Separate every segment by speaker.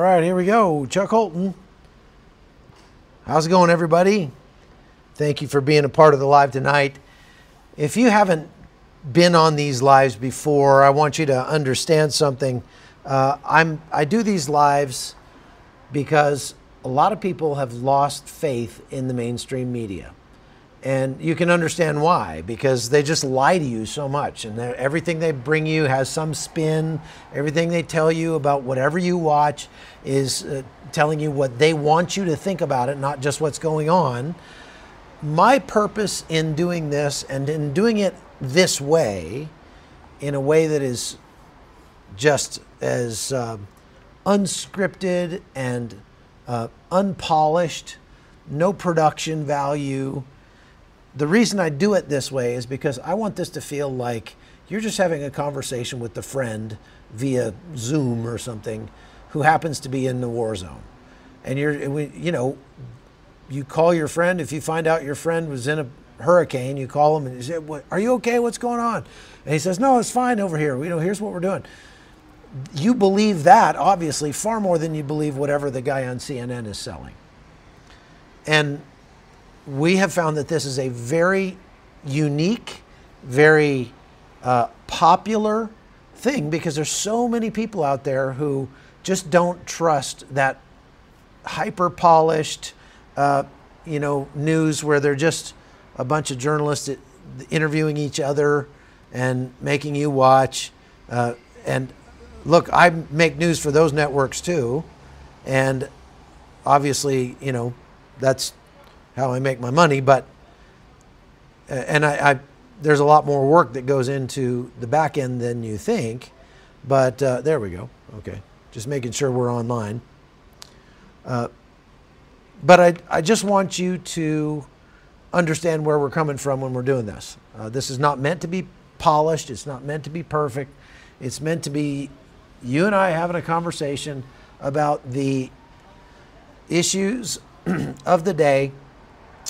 Speaker 1: right, here we go. Chuck Holton. How's it going, everybody? Thank you for being a part of the live tonight. If you haven't been on these lives before, I want you to understand something. I do these lives because a lot of people have lost faith in the mainstream media. And you can understand why, because they just lie to you so much. And everything they bring you has some spin. Everything they tell you about whatever you watch is telling you what they want you to think about it, not just what's going on. My purpose in doing this, and in doing it this way, in a way that is just as unscripted and unpolished, no production value. The reason I do it this way is because I want this to feel like you're just having a conversation with a friend via Zoom or something who happens to be in the war zone. And you call your friend. If you find out your friend was in a hurricane, you call him and you say, "Are you okay? What's going on?" And he says, "No, it's fine over here. Here's what we're doing." You believe that, obviously, far more than you believe whatever the guy on CNN is selling. And we have found that this is a very unique, very popular thing, because there's so many people out there who just don't trust that hyper-polished, news where they're just a bunch of journalists interviewing each other and making you watch. And look, I make news for those networks too, and obviously, that's how I make my money. But there's a lot more work that goes into the back end than you think. But there we go. Okay, just making sure we're online. But I just want you to understand where we're coming from when we're doing this. This is not meant to be polished. It's not meant to be perfect. It's meant to be you and I having a conversation about the issues of the day.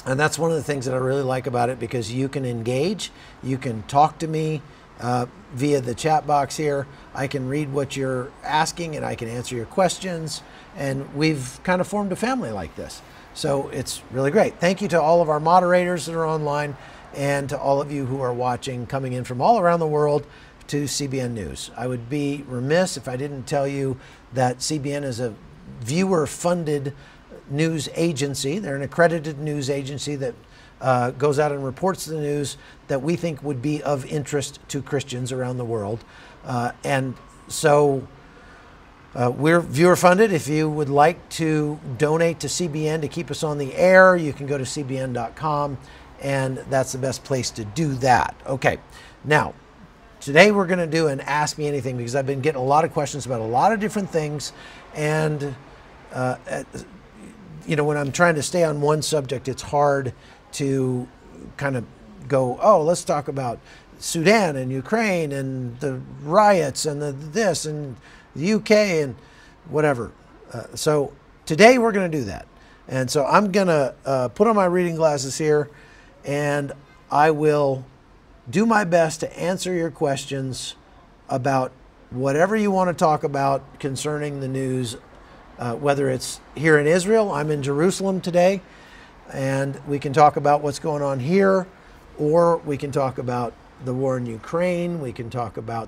Speaker 1: And that's one of the things that I really like about it, because you can engage, you can talk to me via the chat box here. I can read what you're asking and I can answer your questions. And we've kind of formed a family like this. So it's really great. Thank you to all of our moderators that are online, and to all of you who are watching, coming in from all around the world to CBN News. I would be remiss if I didn't tell you that CBN is a viewer-funded news agency. They're an accredited news agency that goes out and reports the news that we think would be of interest to Christians around the world. And so we're viewer funded. If you would like to donate to CBN to keep us on the air, you can go to cbn.com, and that's the best place to do that. Okay, now today we're going to do an Ask Me Anything, because I've been getting a lot of questions about a lot of different things. And when I'm trying to stay on one subject, it's hard to kind of go, oh, let's talk about Sudan and Ukraine and the riots and this and the UK and whatever. So today we're going to do that. And so I'm going to put on my reading glasses here, and I will do my best to answer your questions about whatever you want to talk about concerning the news. Whether it's here in Israel, I'm in Jerusalem today, and we can talk about what's going on here, or we can talk about the war in Ukraine, we can talk about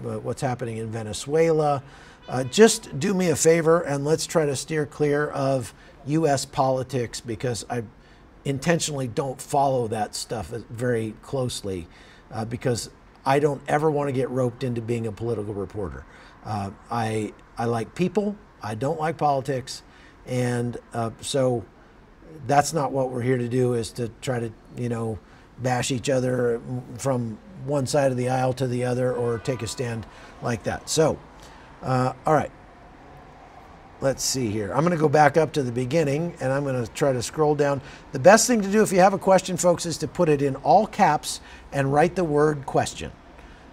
Speaker 1: what's happening in Venezuela. Just do me a favor and let's try to steer clear of U.S. politics, because I intentionally don't follow that stuff very closely, because I don't ever want to get roped into being a political reporter. I like people. I don't like politics, and so that's not what we're here to do, is to try to, bash each other from one side of the aisle to the other, or take a stand like that. So, all right, let's see here. I'm going to go back up to the beginning, and I'm going to try to scroll down. The best thing to do if you have a question, folks, is to put it in all caps and write the word question.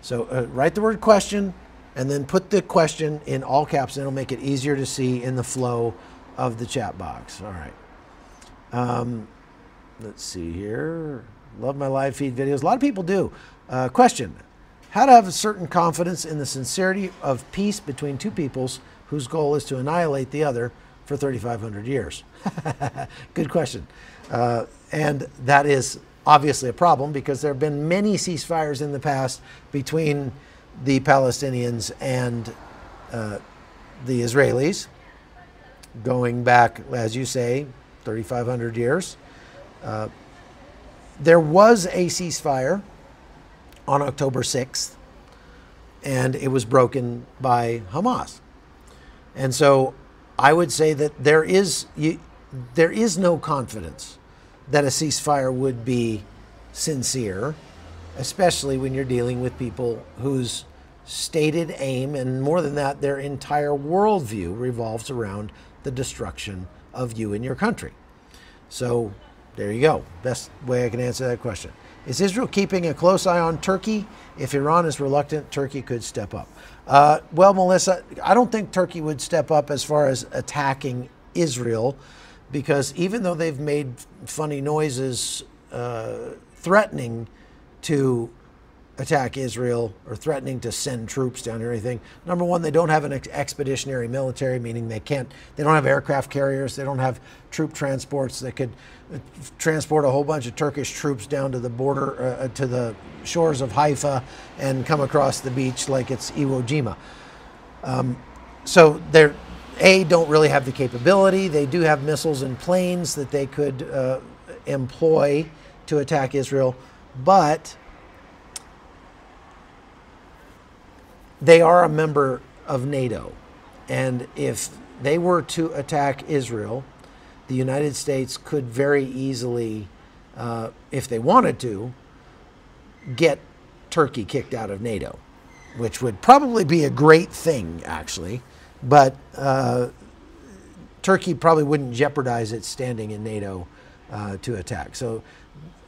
Speaker 1: So write the word question, and then put the question in all caps, and it'll make it easier to see in the flow of the chat box. All right. Let's see here. Love my live feed videos. A lot of people do. Question: how to have a certain confidence in the sincerity of peace between two peoples whose goal is to annihilate the other for 3,500 years? Good question. And that is obviously a problem because there have been many ceasefires in the past between the Palestinians and the Israelis, going back, as you say, 3,500 years. There was a ceasefire on October 6th, and it was broken by Hamas. And so I would say that there is no confidence that a ceasefire would be sincere, especially when you're dealing with people whose stated aim, and more than that, their entire worldview revolves around the destruction of you and your country. So there you go. Best way I can answer that question. Is Israel keeping a close eye on Turkey? If Iran is reluctant, Turkey could step up. Well, Melissa, I don't think Turkey would step up as far as attacking Israel, because even though they've made funny noises threatening to attack Israel or threatening to send troops down or anything, number one, they don't have an expeditionary military, meaning they don't have aircraft carriers, they don't have troop transports that could transport a whole bunch of Turkish troops down to the border, to the shores of Haifa and come across the beach like it's Iwo Jima. So they're, don't really have the capability. They do have missiles and planes that they could employ to attack Israel, but they are a member of NATO. And if they were to attack Israel, the United States could very easily, if they wanted to, get Turkey kicked out of NATO, which would probably be a great thing, actually. But Turkey probably wouldn't jeopardize its standing in NATO to attack. So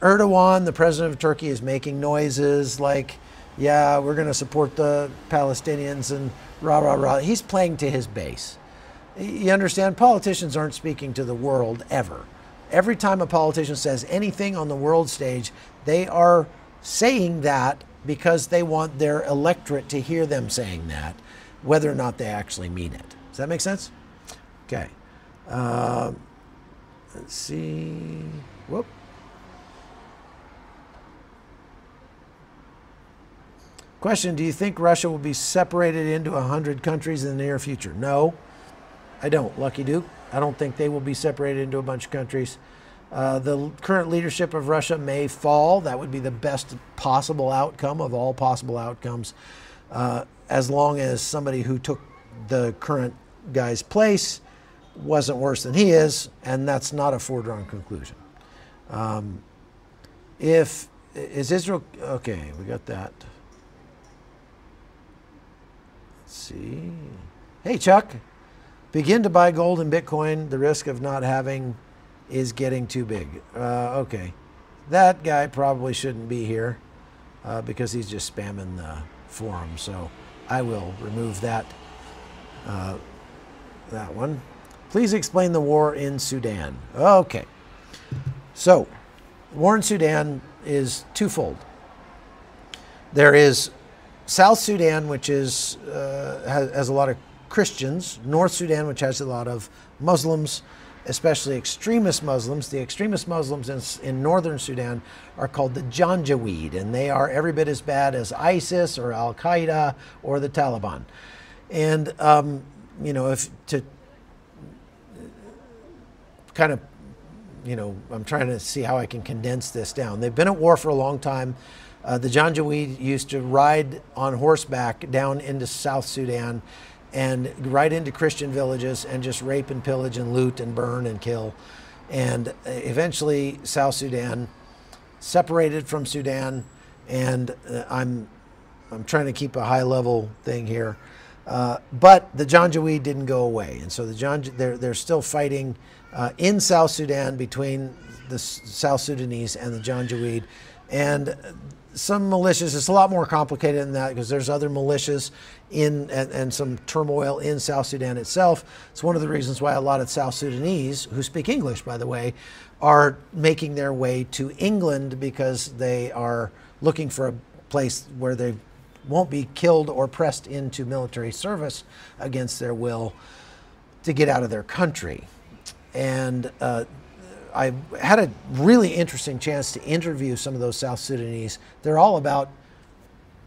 Speaker 1: Erdogan, the president of Turkey, is making noises like, yeah, we're going to support the Palestinians and rah, rah, rah. He's playing to his base. You understand? Politicians aren't speaking to the world ever. Every time a politician says anything on the world stage, they are saying that because they want their electorate to hear them saying that, whether or not they actually mean it. Does that make sense? Okay. Let's see. Whoop. Question, do you think Russia will be separated into 100 countries in the near future? No, I don't, Lucky Duke. I don't think they will be separated into a bunch of countries. The current leadership of Russia may fall. That would be the best possible outcome of all possible outcomes, as long as somebody who took the current guy's place wasn't worse than he is, and that's not a foregone conclusion. Is Israel, okay, we got that. Let's see. Hey, Chuck, begin to buy gold and Bitcoin. The risk of not having is getting too big. Okay. That guy probably shouldn't be here because he's just spamming the forum. So I will remove that, that one. Please explain the war in Sudan. Okay. So, the war in Sudan is twofold. There is South Sudan, which is has a lot of Christians. North Sudan, which has a lot of Muslims, especially extremist Muslims. The extremist Muslims in northern Sudan are called the Janjaweed, and they are every bit as bad as ISIS or Al-Qaeda or the Taliban. And, you know, if to kind of, you know, I'm trying to see how I can condense this down. They've been at war for a long time. The Janjaweed used to ride on horseback down into South Sudan and right into Christian villages and just rape and pillage and loot and burn and kill. And eventually South Sudan separated from Sudan, and I'm trying to keep a high level thing here. But the Janjaweed didn't go away, and so they're still fighting in South Sudan between the South Sudanese and the Janjaweed. And some militias, it's a lot more complicated than that because there's other militias and some turmoil in South Sudan itself. It's one of the reasons why a lot of South Sudanese, who speak English, by the way, are making their way to England because they are looking for a place where they won't be killed or pressed into military service against their will to get out of their country. And I had a really interesting chance to interview some of those South Sudanese. They're all about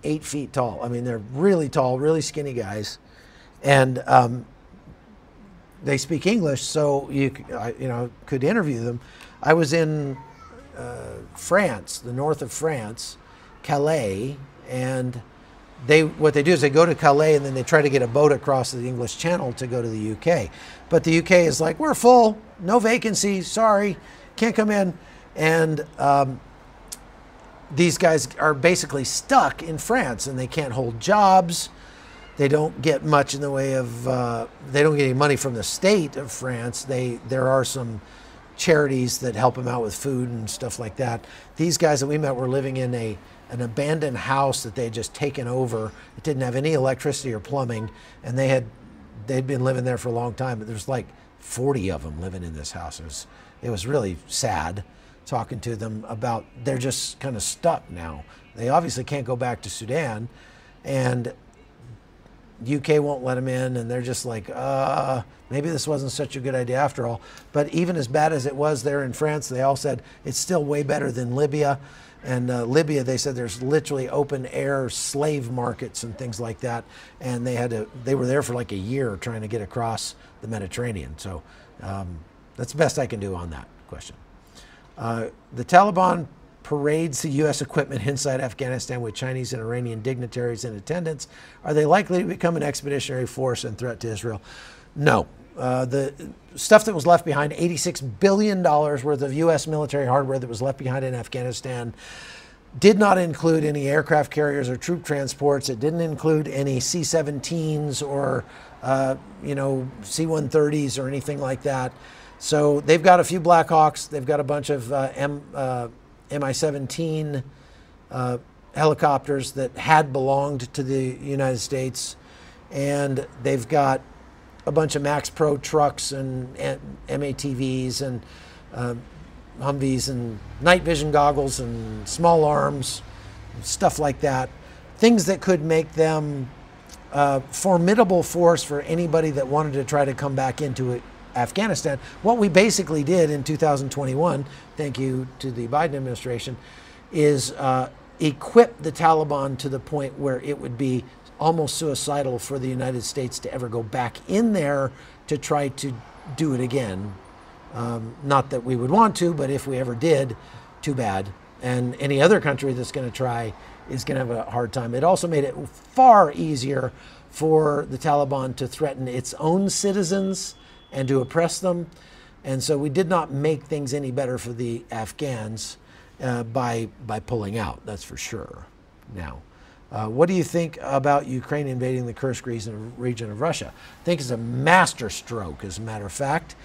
Speaker 1: 8 feet tall. I mean, they're really tall, really skinny guys. And they speak English, so you could interview them. I was in France, the north of France, Calais, and what they do is they go to Calais and then they try to get a boat across the English Channel to go to the UK. But the UK is like, we're full, no vacancy, sorry, can't come in. And these guys are basically stuck in France and they can't hold jobs. They don't get much in the way of, they don't get any money from the state of France. There are some charities that help them out with food and stuff like that. These guys that we met were living in an abandoned house that they had just taken over. It didn't have any electricity or plumbing, and they'd been living there for a long time. But there's like 40 of them living in this house. It was really sad talking to them about they're just kind of stuck now. They obviously can't go back to Sudan, and UK won't let them in, and they're just like, maybe this wasn't such a good idea after all. But even as bad as it was there in France, they all said it's still way better than Libya. And Libya, they said there's literally open air slave markets and things like that. And they were there for like a year trying to get across the Mediterranean. So that's the best I can do on that question. The Taliban parades the U.S. equipment inside Afghanistan with Chinese and Iranian dignitaries in attendance. Are they likely to become an expeditionary force and threat to Israel? No. The stuff that was left behind, $86 billion worth of U.S. military hardware that was left behind in Afghanistan, did not include any aircraft carriers or troop transports. It didn't include any C-17s or C-130s or anything like that. So they've got a few Black Hawks. They've got a bunch of Mi-17 helicopters that had belonged to the United States, and they've got a bunch of Max Pro trucks and MATVs and Humvees and night vision goggles and small arms, stuff like that. Things that could make them a formidable force for anybody that wanted to try to come back into Afghanistan. What we basically did in 2021, thank you to the Biden administration, is equip the Taliban to the point where it would be almost suicidal for the United States to ever go back in there to try to do it again. Not that we would want to, but if we ever did, too bad. And any other country that's going to try is going to have a hard time. It also made it far easier for the Taliban to threaten its own citizens and to oppress them. And so we did not make things any better for the Afghans by pulling out, that's for sure. Now, what do you think about Ukraine invading the Kursk region of Russia? I think it's a master stroke, as a matter of fact.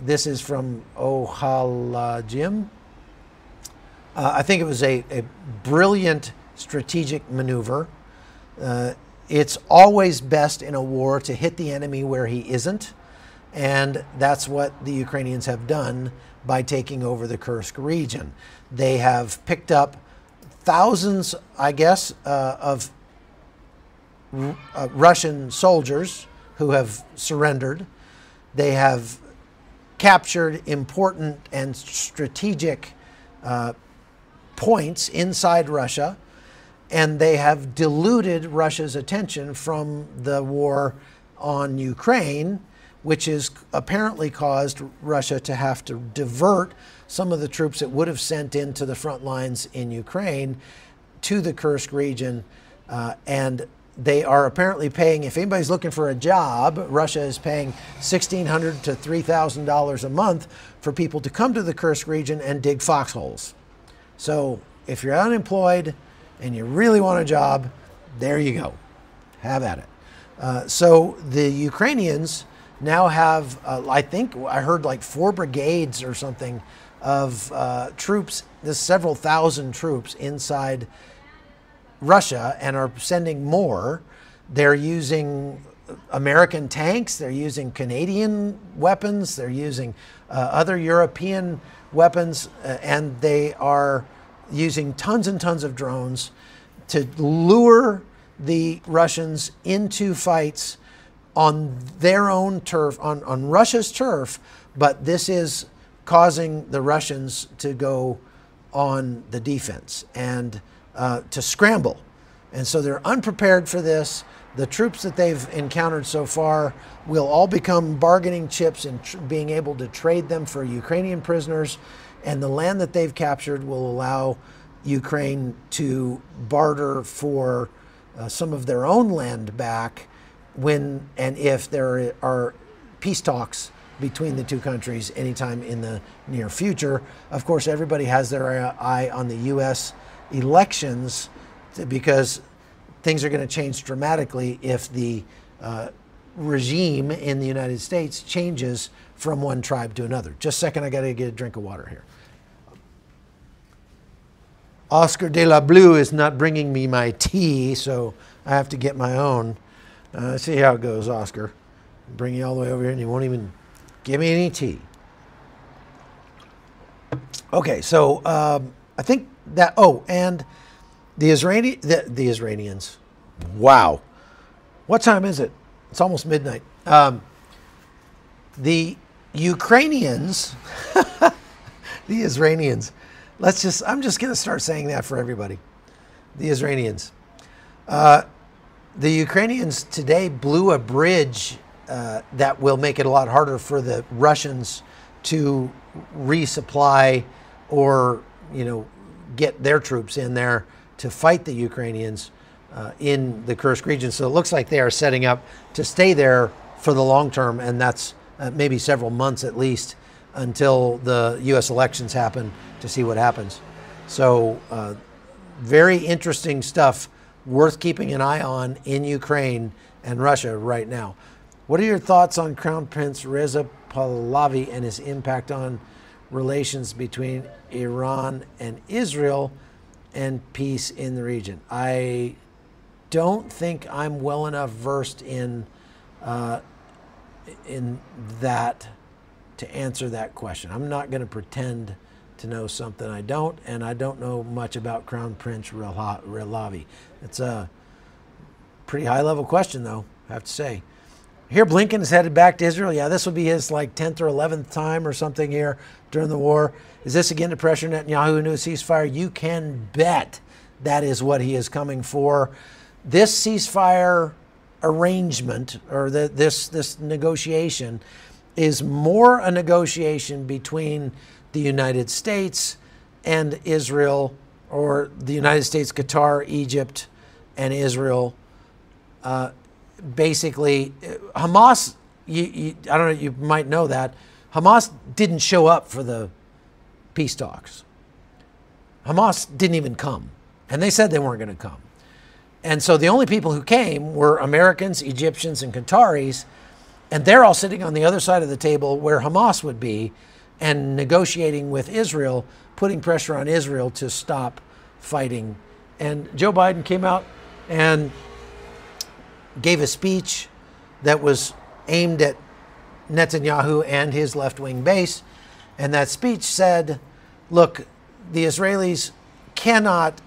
Speaker 1: This is from Ohalajim. I think it was a brilliant strategic maneuver. It's always best in a war to hit the enemy where he isn't. And that's what the Ukrainians have done by taking over the Kursk region. They have picked up thousands, I guess, of Russian soldiers who have surrendered. They have captured important and strategic points inside Russia, and they have diluted Russia's attention from the war on Ukraine, which has apparently caused Russia to have to divert some of the troops it would have sent into the front lines in Ukraine to the Kursk region. And they are apparently paying, if anybody's looking for a job, Russia is paying $1,600 to $3,000 a month for people to come to the Kursk region and dig foxholes. So if you're unemployed and you really want a job, there you go. Have at it. So the Ukrainians now have, I think I heard like 4 brigades or something of troops, there's several thousand troops inside Russia, and are sending more. They're using American tanks, they're using Canadian weapons, they're using other European weapons, and they are using tons and tons of drones to lure the Russians into fights on their own turf, on Russia's turf, but this is causing the Russians to go on the defense and to scramble. And so they're unprepared for this. The troops that they've encountered so far will all become bargaining chips in being able to trade them for Ukrainian prisoners. And the land that they've captured will allow Ukraine to barter for some of their own land back when and if there are peace talks between the two countries anytime in the near future. Of course, everybody has their eye on the U.S. elections because things are going to change dramatically if the regime in the United States changes from one tribe to another. Just a second, I got to get a drink of water here. Oscar de la Blue is not bringing me my tea, so I have to get my own. See how it goes, Oscar. Bring you all the way over here and you won't even give me any tea. Okay, so I think that, oh, and the Israelis, wow. What time is it? It's almost midnight. The Ukrainians, the Israelis, I'm just going to start saying that for everybody. The Israelis. The Ukrainians today blew a bridge that will make it a lot harder for the Russians to resupply or, get their troops in there to fight the Ukrainians in the Kursk region. So it looks like they are setting up to stay there for the long term, and that's maybe several months at least until the U.S. elections happen to see what happens. So very interesting stuff worth keeping an eye on in Ukraine and Russia right now. What are your thoughts on Crown Prince Reza Pahlavi and his impact on relations between Iran and Israel and peace in the region? I don't think I'm well enough versed in that to answer that question. I'm not going to pretend to know something I don't, and I don't know much about Crown Prince Pahlavi. It's a pretty high-level question, though, I have to say. Here, Blinken is headed back to Israel. Yeah, this will be his 10th or 11th time or something here during the war. Is this again to pressure Netanyahu into a ceasefire? You can bet that is what he is coming for. This ceasefire arrangement, or this negotiation, is more a negotiation between the United States and Israel, or the United States, Qatar, Egypt, and Israel. Basically, Hamas, I don't know, you might know that, Hamas didn't show up for the peace talks. Hamas didn't even come, and they said they weren't going to come. And so the only people who came were Americans, Egyptians, and Qataris, and they're all sitting on the other side of the table where Hamas would be and negotiating with Israel, putting pressure on Israel to stop fighting. And Joe Biden came out and gave a speech that was aimed at Netanyahu and his left-wing base. And that speech said, look, the Israelis cannot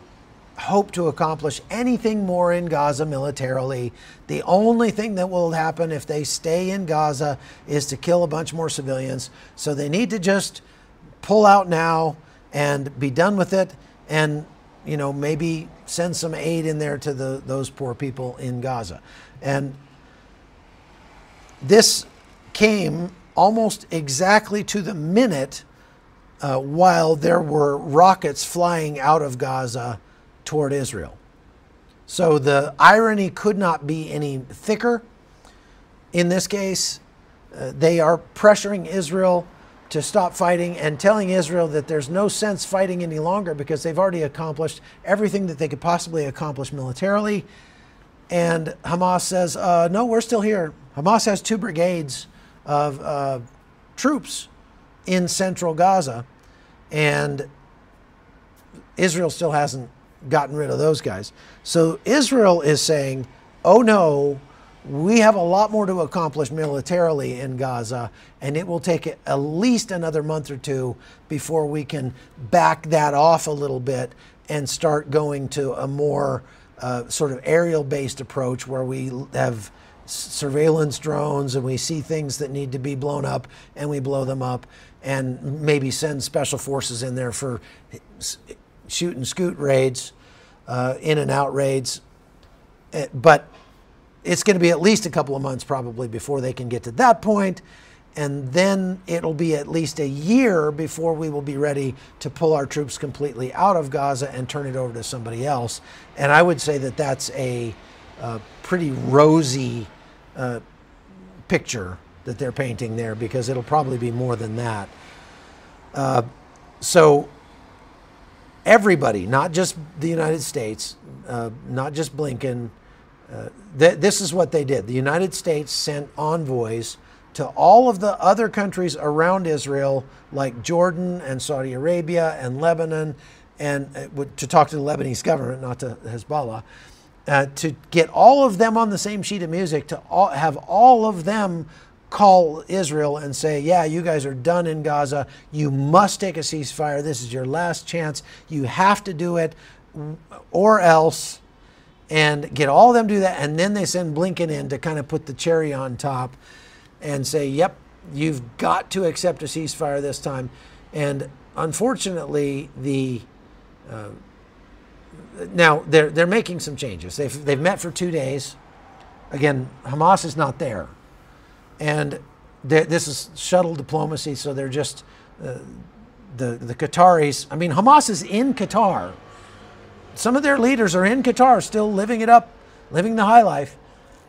Speaker 1: hope to accomplish anything more in Gaza militarily. The only thing that will happen if they stay in Gaza is to kill a bunch more civilians. So they need to just pull out now and be done with it, and maybe send some aid in there to those poor people in Gaza. And this came almost exactly to the minute while there were rockets flying out of Gaza toward Israel. So the irony could not be any thicker. In this case, they are pressuring Israel to stop fighting and telling Israel that there's no sense fighting any longer because they've already accomplished everything that they could possibly accomplish militarily. And Hamas says, no, we're still here. Hamas has 2 brigades of troops in central Gaza, and Israel still hasn't gotten rid of those guys. So Israel is saying, oh no, we have a lot more to accomplish militarily in Gaza, and it will take at least another month or two before we can back that off a little bit and start going to a more sort of aerial-based approach where we have surveillance drones and we see things that need to be blown up and we blow them up, and maybe send special forces in there for shoot and scoot raids, in and out raids. But it's going to be at least a couple of months probably before they can get to that point. And then it'll be at least a year before we will be ready to pull our troops completely out of Gaza and turn it over to somebody else. And I would say that that's a pretty rosy picture that they're painting there, because it'll probably be more than that. So everybody, not just the United States, not just Blinken, this is what they did. The United States sent envoys to all of the other countries around Israel, like Jordan and Saudi Arabia and Lebanon, and to talk to the Lebanese government, not to Hezbollah, to get all of them on the same sheet of music, to have all of them call Israel and say, yeah, you guys are done in Gaza. You must take a ceasefire. This is your last chance. You have to do it or else. And get all of them to do that. And then they send Blinken in to kind of put the cherry on top and say, yep, you've got to accept a ceasefire this time. And unfortunately, now they're making some changes. They've met for 2 days. Again, Hamas is not there. And this is shuttle diplomacy, so they're just, the Qataris, I mean, Hamas is in Qatar. Some of their leaders are in Qatar still living it up, living the high life,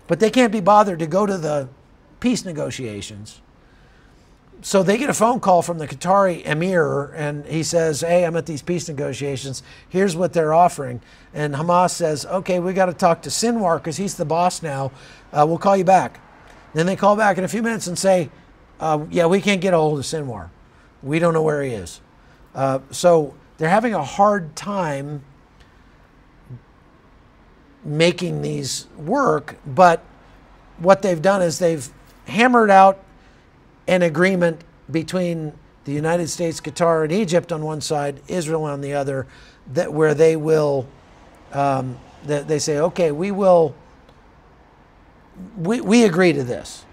Speaker 1: but they can't be bothered to go to the peace negotiations. So they get a phone call from the Qatari emir, and he says, hey, I'm at these peace negotiations. Here's what they're offering. And Hamas says, okay, we got to talk to Sinwar because he's the boss now. We'll call you back. Then they call back in a few minutes and say, yeah, we can't get a hold of Sinwar. We don't know where he is. So they're having a hard time making these work, but what they've done is they've hammered out an agreement between the United States, Qatar, and Egypt on one side, Israel on the other, that where they will, they say, okay, we agree to this.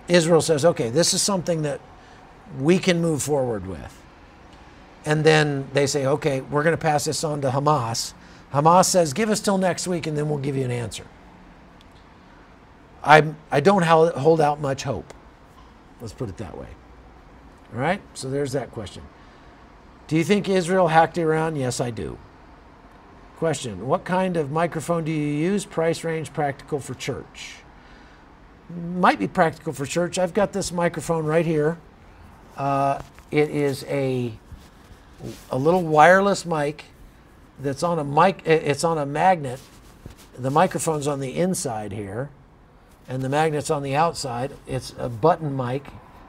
Speaker 1: Israel says, okay, this is something that we can move forward with. And then they say, okay, we're going to pass this on to Hamas. Hamas says, give us till next week and then we'll give you an answer. I don't hold out much hope. Let's put it that way. All right, so there's that question. Do you think Israel hacked Iran? Yes, I do. Question, what kind of microphone do you use? Price range, practical for church? Might be practical for church. I've got this microphone right here. It is a little wireless mic that's on a mic. It's on a magnet. The microphone's on the inside here, and the magnet's on the outside. It's a button mic,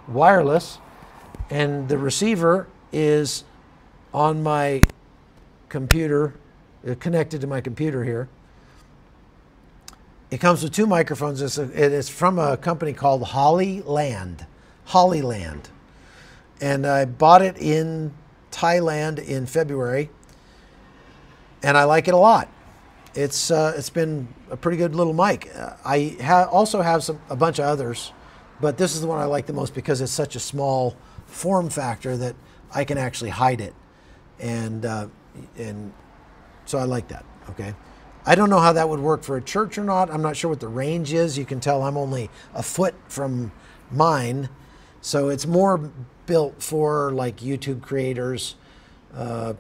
Speaker 1: wireless, and the receiver is on my computer, connected to my computer here. It comes with 2 microphones. It's from a company called Hollyland. And I bought it in Thailand in February, and I like it a lot. It's been a pretty good little mic. I also have a bunch of others, but this is the one I like the most because it's such a small form factor that I can actually hide it, and so I like that. Okay. I don't know how that would work for a church or not. I'm not sure what the range is. You can tell I'm only a foot from mine. So it's more built for like YouTube creators,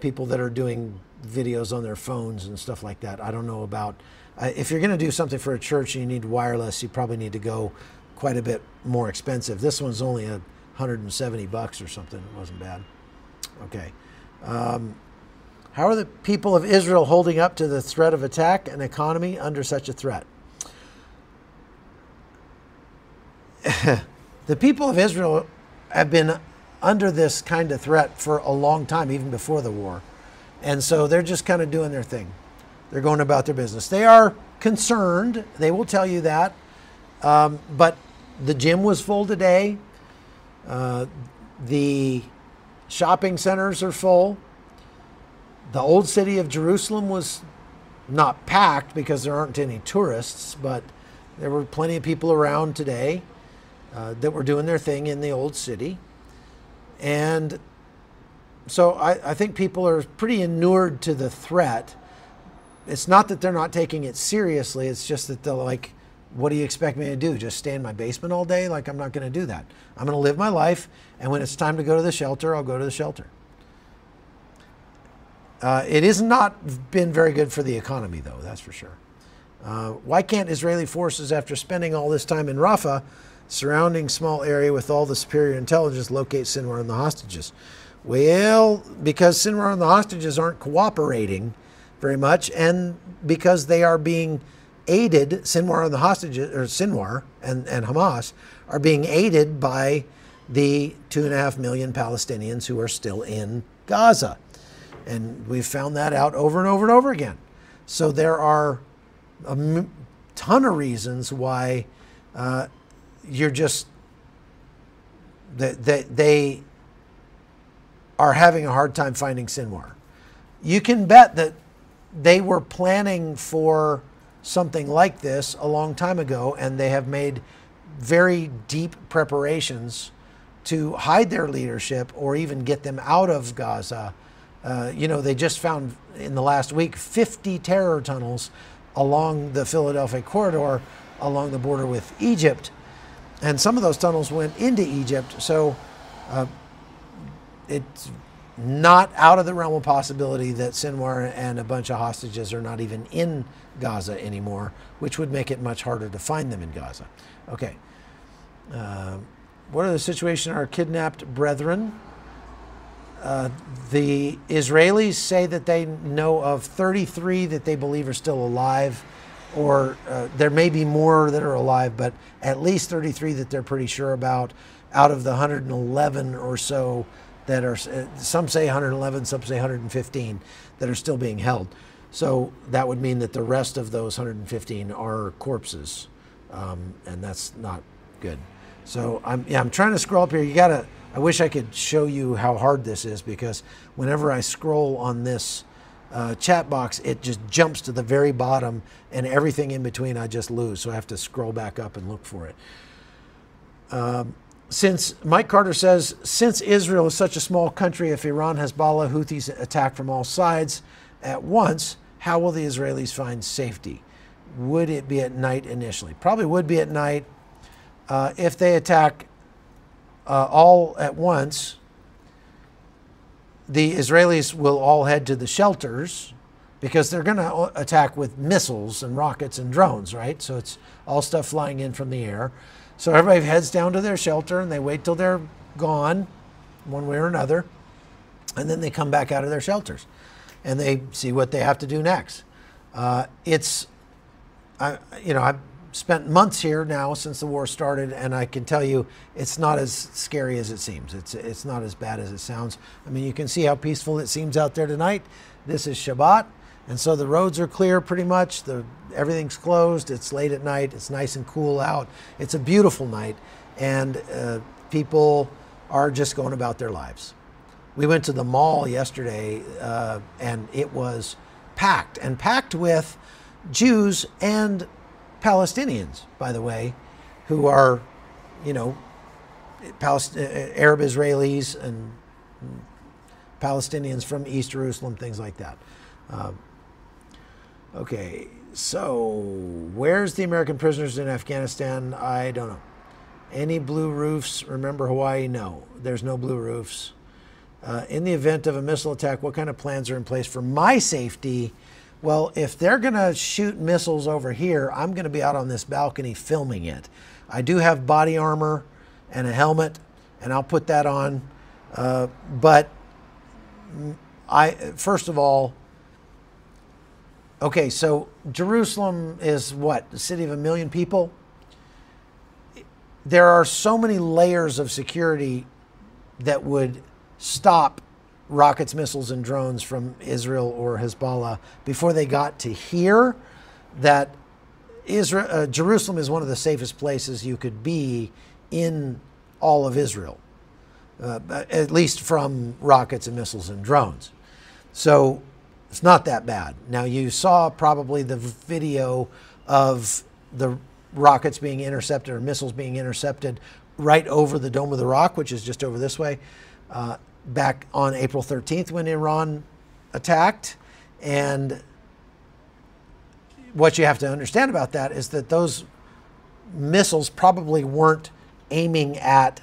Speaker 1: people that are doing videos on their phones and stuff like that. I don't know about, if you're going to do something for a church and you need wireless, you probably need to go quite a bit more expensive. This one's only $170 or something. It wasn't bad. Okay. How are the people of Israel holding up to the threat of attack and economy under such a threat? The people of Israel have been under this kind of threat for a long time, even before the war. And so they're just kind of doing their thing. They're going about their business. They are concerned. They will tell you that. But the gym was full today. The shopping centers are full. The old city of Jerusalem was not packed because there aren't any tourists, but there were plenty of people around today that were doing their thing in the old city. And so I think people are pretty inured to the threat. It's not that they're not taking it seriously. It's just that they're like, what do you expect me to do? Just stay in my basement all day? Like, I'm not going to do that. I'm going to live my life, and when it's time to go to the shelter, I'll go to the shelter. It has not been very good for the economy, though, that's for sure. Why can't Israeli forces, after spending all this time in Rafah, surrounding small area with all the superior intelligence, locate Sinwar and the hostages? Well, because Sinwar and the hostages aren't cooperating very much, and because they are being aided, Sinwar and the hostages, or Sinwar and Hamas, are being aided by the 2.5 million Palestinians who are still in Gaza. And we've found that out over and over and over again. So there are a ton of reasons why you're just, they are having a hard time finding Sinwar. You can bet that they were planning for something like this a long time ago, and they have made very deep preparations to hide their leadership or even get them out of Gaza. You know, they just found in the last week 50 terror tunnels along the Philadelphia corridor along the border with Egypt. And some of those tunnels went into Egypt. So it's not out of the realm of possibility that Sinwar and a bunch of hostages are not even in Gaza anymore, which would make it much harder to find them in Gaza. Okay. What are the situation of our kidnapped brethren? The Israelis say that they know of 33 that they believe are still alive, or there may be more that are alive, but at least 33 that they're pretty sure about out of the 111 or so that are, some say 111, some say 115, that are still being held. So that would mean that the rest of those 115 are corpses, and that's not good. So I'm trying to scroll up here. I wish I could show you how hard this is, because whenever I scroll on this chat box, it just jumps to the very bottom, and everything in between I just lose. So I have to scroll back up and look for it. Since Mike Carter says, since Israel is such a small country, if Iran, Hezbollah, Houthis attack from all sides at once, how will the Israelis find safety? Would it be at night initially? Probably would be at night. If they attack all at once, the Israelis will all head to the shelters, because they're going to attack with missiles and rockets and drones, right? So it's all stuff flying in from the air. So everybody heads down to their shelter, and they wait till they're gone, one way or another, and then they come back out of their shelters, and they see what they have to do next. I've spent months here now since the war started, and I can tell you it's not as scary as it seems. It's not as bad as it sounds. I mean, you can see how peaceful it seems out there tonight. This is Shabbat, and so the roads are clear pretty much. Everything's closed. It's late at night. It's nice and cool out. It's a beautiful night, and people are just going about their lives. We went to the mall yesterday, and it was packed with Jews and Palestinians, by the way, who are, Arab Israelis and Palestinians from East Jerusalem, things like that. Okay, so where's the American prisoners in Afghanistan? I don't know. Any blue roofs? Remember Hawaii? No, there's no blue roofs. In the event of a missile attack, what kind of plans are in place for my safety? Well, if they're going to shoot missiles over here, I'm going to be out on this balcony filming it. I do have body armor and a helmet, and I'll put that on. But first of all, okay, so Jerusalem is what? The city of 1 million people? There are so many layers of security that would stop rockets, missiles, and drones from Israel or Hezbollah before they got to here, that Jerusalem is one of the safest places you could be in all of Israel, at least from rockets and missiles and drones. So it's not that bad. Now, you saw probably the video of the rockets being intercepted or missiles being intercepted right over the Dome of the Rock, which is just over this way, back on April 13th when Iran attacked. And what you have to understand about that is that those missiles probably weren't aiming at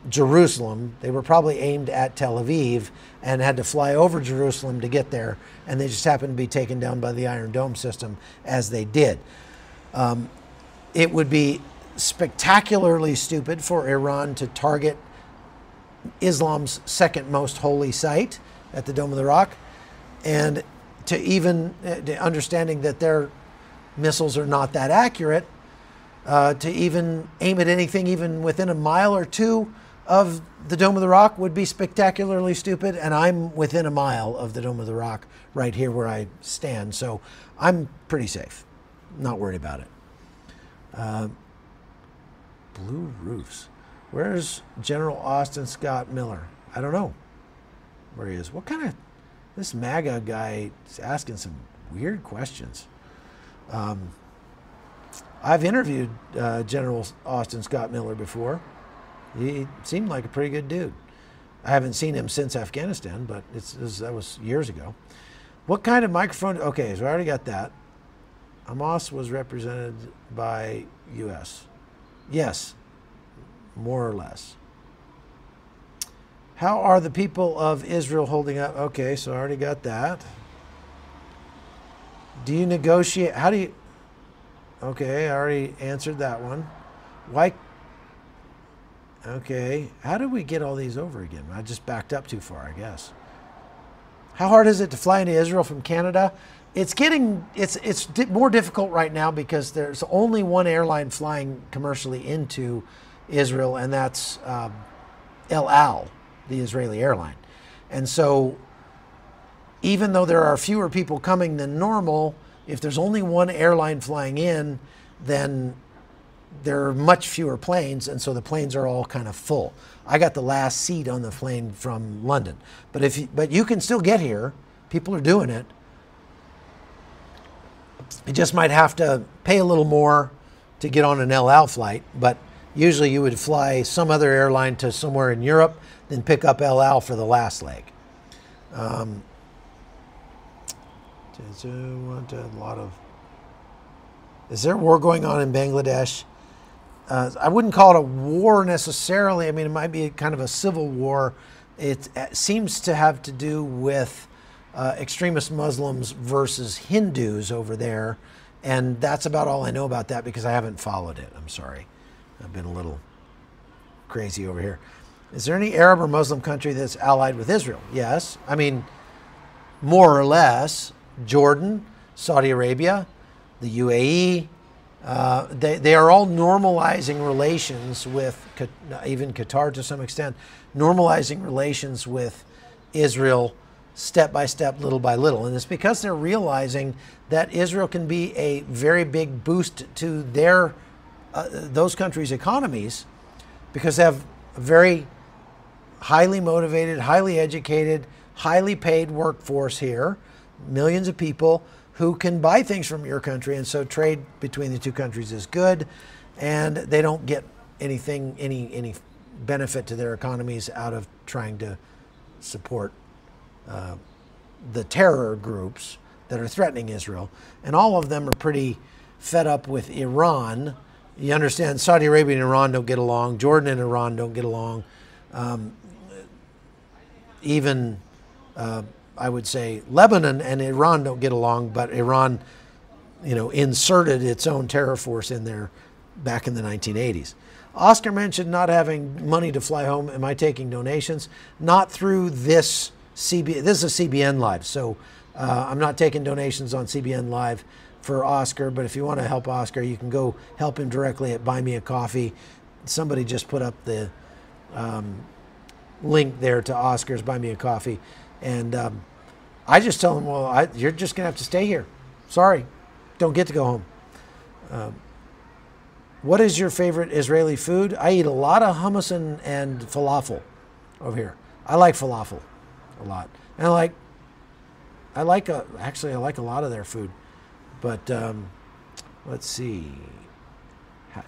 Speaker 1: Jerusalem. They were probably aimed at Tel Aviv and had to fly over Jerusalem to get there. And they just happened to be taken down by the Iron Dome system as they did. It would be spectacularly stupid for Iran to target Islam's second most holy site at the Dome of the Rock, and to even understanding that their missiles are not that accurate, to even aim at anything even within a mile or two of the Dome of the Rock would be spectacularly stupid. And I'm within a mile of the Dome of the Rock right here where I stand, so I'm pretty safe. Not worried about it. Blue roofs. Where's General Austin Scott Miller? I don't know where he is. What kind of... This MAGA guy is asking some weird questions. I've interviewed General Austin Scott Miller before. He seemed like a pretty good dude. I haven't seen him since Afghanistan, but that was years ago. What kind of microphone? Okay, so I already got that. Hamas was represented by U.S. Yes, more or less. How are the people of Israel holding up? Okay, so I already got that. Do you negotiate? How do you... Okay, I already answered that one. Why? Okay, how did we get all these over again? I just backed up too far, I guess. How hard is it to fly into Israel from Canada? It's more difficult right now because there's only one airline flying commercially into Israel, and that's El Al, the Israeli airline. And so even though there are fewer people coming than normal, if there's only one airline flying in, then there are much fewer planes, and so the planes are all kind of full. I got the last seat on the plane from London. But you can still get here. People are doing it. You just might have to pay a little more to get on an El Al flight, but usually you would fly some other airline to somewhere in Europe, then pick up El Al for the last leg. Is there a war going on in Bangladesh? I wouldn't call it a war necessarily. I mean, it might be kind of a civil war. It seems to have to do with extremist Muslims versus Hindus over there. And that's about all I know about that because I haven't followed it. I'm sorry. I've been a little crazy over here. Is there any Arab or Muslim country that's allied with Israel? Yes. I mean, more or less. Jordan, Saudi Arabia, the UAE. They are all normalizing relations with, even Qatar to some extent, normalizing relations with Israel step by step, little by little. And it's because they're realizing that Israel can be a very big boost to their those countries' economies because they have a very highly motivated, highly educated, highly paid workforce here, millions of people who can buy things from your country, and so trade between the two countries is good, and they don't get anything, any benefit to their economies out of trying to support the terror groups that are threatening Israel. And all of them are pretty fed up with Iran. You understand, Saudi Arabia and Iran don't get along. Jordan and Iran don't get along. Even I would say Lebanon and Iran don't get along, but Iran, inserted its own terror force in there back in the 1980s. Oscar mentioned not having money to fly home. Am I taking donations? Not through this CBN. This is a CBN Live, so I'm not taking donations on CBN Live for Oscar, but if you want to help Oscar, you can go help him directly at Buy Me a Coffee. Somebody just put up the link there to Oscar's Buy Me a Coffee. And I just tell them, well, you're just going to have to stay here. Sorry, don't get to go home. What is your favorite Israeli food? I eat a lot of hummus and falafel over here. I like falafel a lot. And actually I like a lot of their food. But let's see.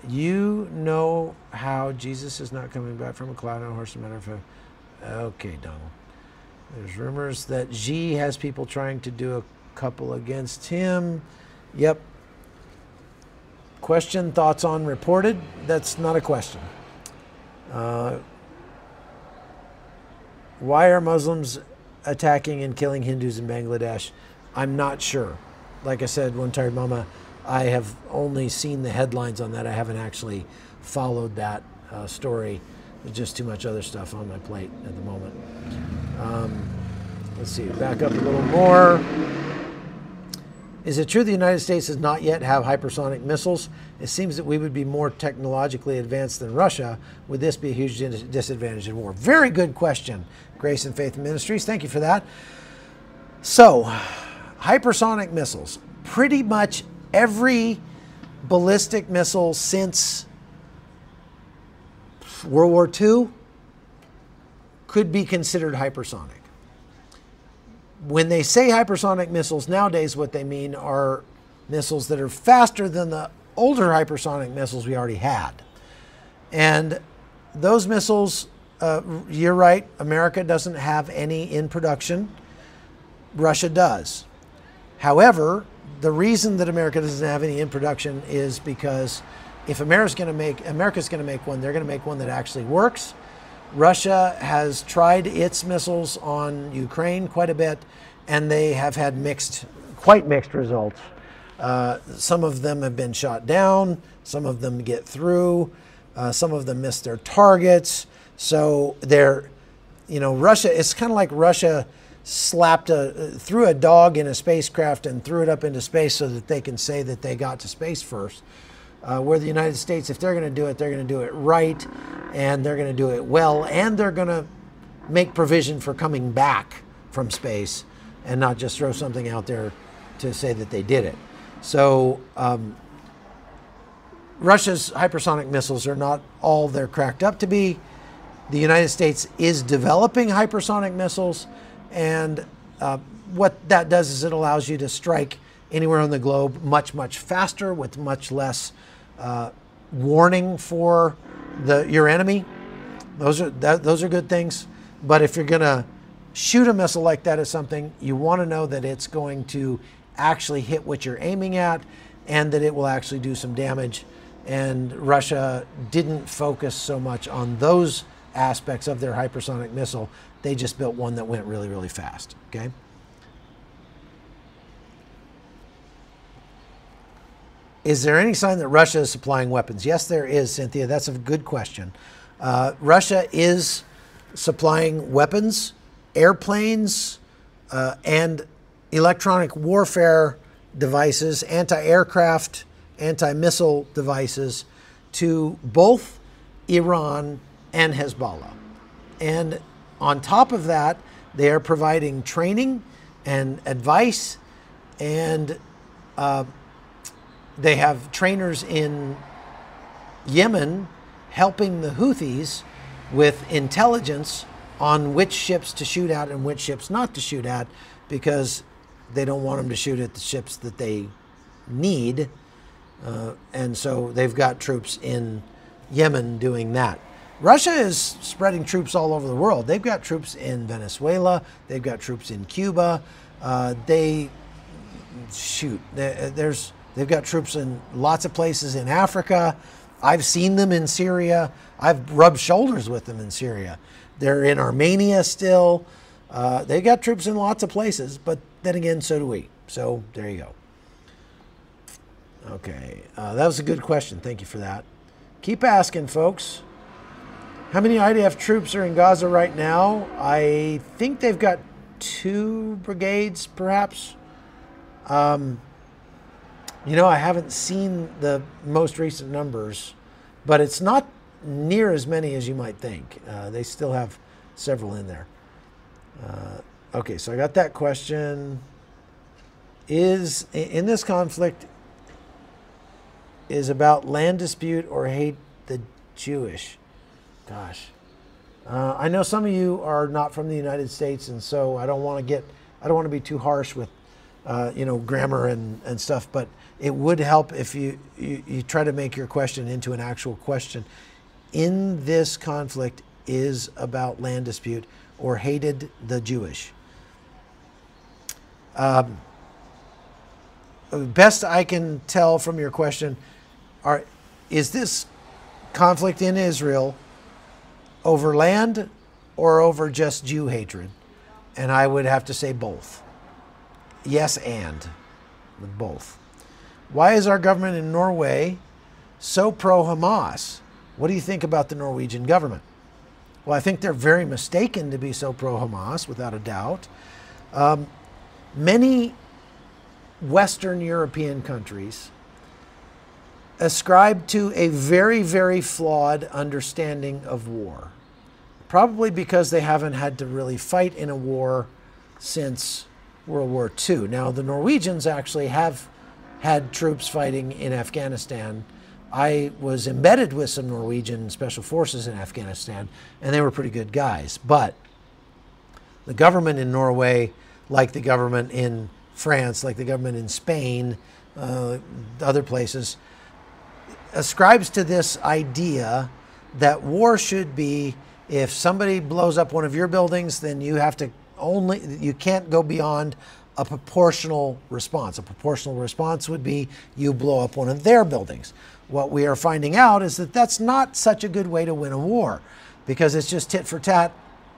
Speaker 1: You know how Jesus is not coming back from a cloud on a horse, no matter if okay, Donald. There's rumors that Xi has people trying to do a couple against him. Yep. Question, thoughts on reported? That's not a question. Why are Muslims attacking and killing Hindus in Bangladesh? I'm not sure. Like I said, One Tired Mama, I have only seen the headlines on that. I haven't actually followed that story. There's just too much other stuff on my plate at the moment. Let's see, back up a little more. Is it true the United States does not yet have hypersonic missiles? It seems that we would be more technologically advanced than Russia. Would this be a huge disadvantage in war? Very good question, Grace and Faith Ministries. Thank you for that. So, hypersonic missiles. Pretty much every ballistic missile since World War II could be considered hypersonic. When they say hypersonic missiles nowadays, what they mean are missiles that are faster than the older hypersonic missiles we already had. And those missiles, you're right, America doesn't have any in production. Russia does. However, the reason that America doesn't have any in production is because if America's going to make one, they're going to make one that actually works. Russia has tried its missiles on Ukraine quite a bit, and they have had quite mixed results. Some of them have been shot down, some of them get through, some of them miss their targets. So Russia, it's kind of like Russia threw a dog in a spacecraft and threw it up into space so that they can say that they got to space first. Where the United States, if they're going to do it, they're going to do it right, and they're going to do it well, and they're going to make provision for coming back from space and not just throw something out there to say that they did it. So Russia's hypersonic missiles are not all they're cracked up to be. The United States is developing hypersonic missiles, and what that does is it allows you to strike anywhere on the globe much, much faster with much less warning for your enemy. Those are good things. But if you're going to shoot a missile like that at something, you want to know that it's going to actually hit what you're aiming at and that it will actually do some damage. And Russia didn't focus so much on those aspects of their hypersonic missile. They just built one that went really, really fast. Okay. Is there any sign that Russia is supplying weapons? Yes, there is, Cynthia. That's a good question. Russia is supplying weapons, airplanes, and electronic warfare devices, anti-aircraft, anti-missile devices to both Iran and Hezbollah. And on top of that, they are providing training and advice, and they have trainers in Yemen helping the Houthis with intelligence on which ships to shoot at and which ships not to shoot at, because they don't want them to shoot at the ships that they need. And so they've got troops in Yemen doing that. Russia is spreading troops all over the world. They've got troops in Venezuela. They've got troops in Cuba. They've got troops in lots of places in Africa. I've seen them in Syria. I've rubbed shoulders with them in Syria. They're in Armenia still. They got troops in lots of places, but then again, so do we. So there you go. Okay, that was a good question. Thank you for that. Keep asking, folks. How many IDF troops are in Gaza right now? I think they've got 2 brigades, perhaps. I haven't seen the most recent numbers, but it's not near as many as you might think. They still have several in there. Okay, so I got that question. In this conflict, is about land dispute or hate the Jewish. Gosh. I know some of you are not from the United States, and so I don't want to be too harsh with, grammar and stuff, but it would help if you try to make your question into an actual question. In this conflict is about land dispute or hated the Jewish. Best I can tell from your question, is this conflict in Israel over land or over just Jew hatred? And I would have to say both. Yes, and with both. Why is our government in Norway so pro-Hamas? What do you think about the Norwegian government? Well, I think they're very mistaken to be so pro-Hamas, without a doubt. Many Western European countries ascribe to a very, very flawed understanding of war. Probably because they haven't had to really fight in a war since World War II. Now, the Norwegians actually have had troops fighting in Afghanistan. I was embedded with some Norwegian special forces in Afghanistan, and they were pretty good guys. But the government in Norway, like the government in France, like the government in Spain, other places, ascribes to this idea that war should be, if somebody blows up one of your buildings, then you can't go beyond a proportional response. A proportional response would be you blow up one of their buildings. What we are finding out is that that's not such a good way to win a war, because it's just tit for tat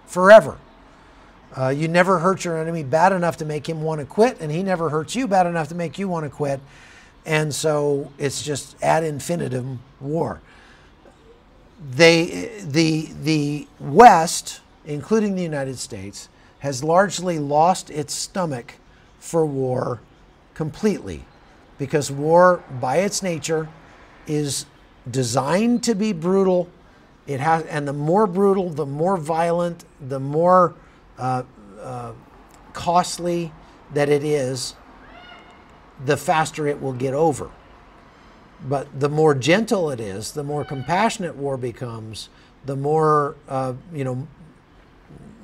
Speaker 1: forever. You never hurt your enemy bad enough to make him want to quit, and he never hurts you bad enough to make you want to quit. And so it's just ad infinitum war. The West, including the United States, has largely lost its stomach for war completely, because war, by its nature, is designed to be brutal. And the more brutal, the more violent, the more costly that it is, the faster it will get over. But the more gentle it is, the more compassionate war becomes, the more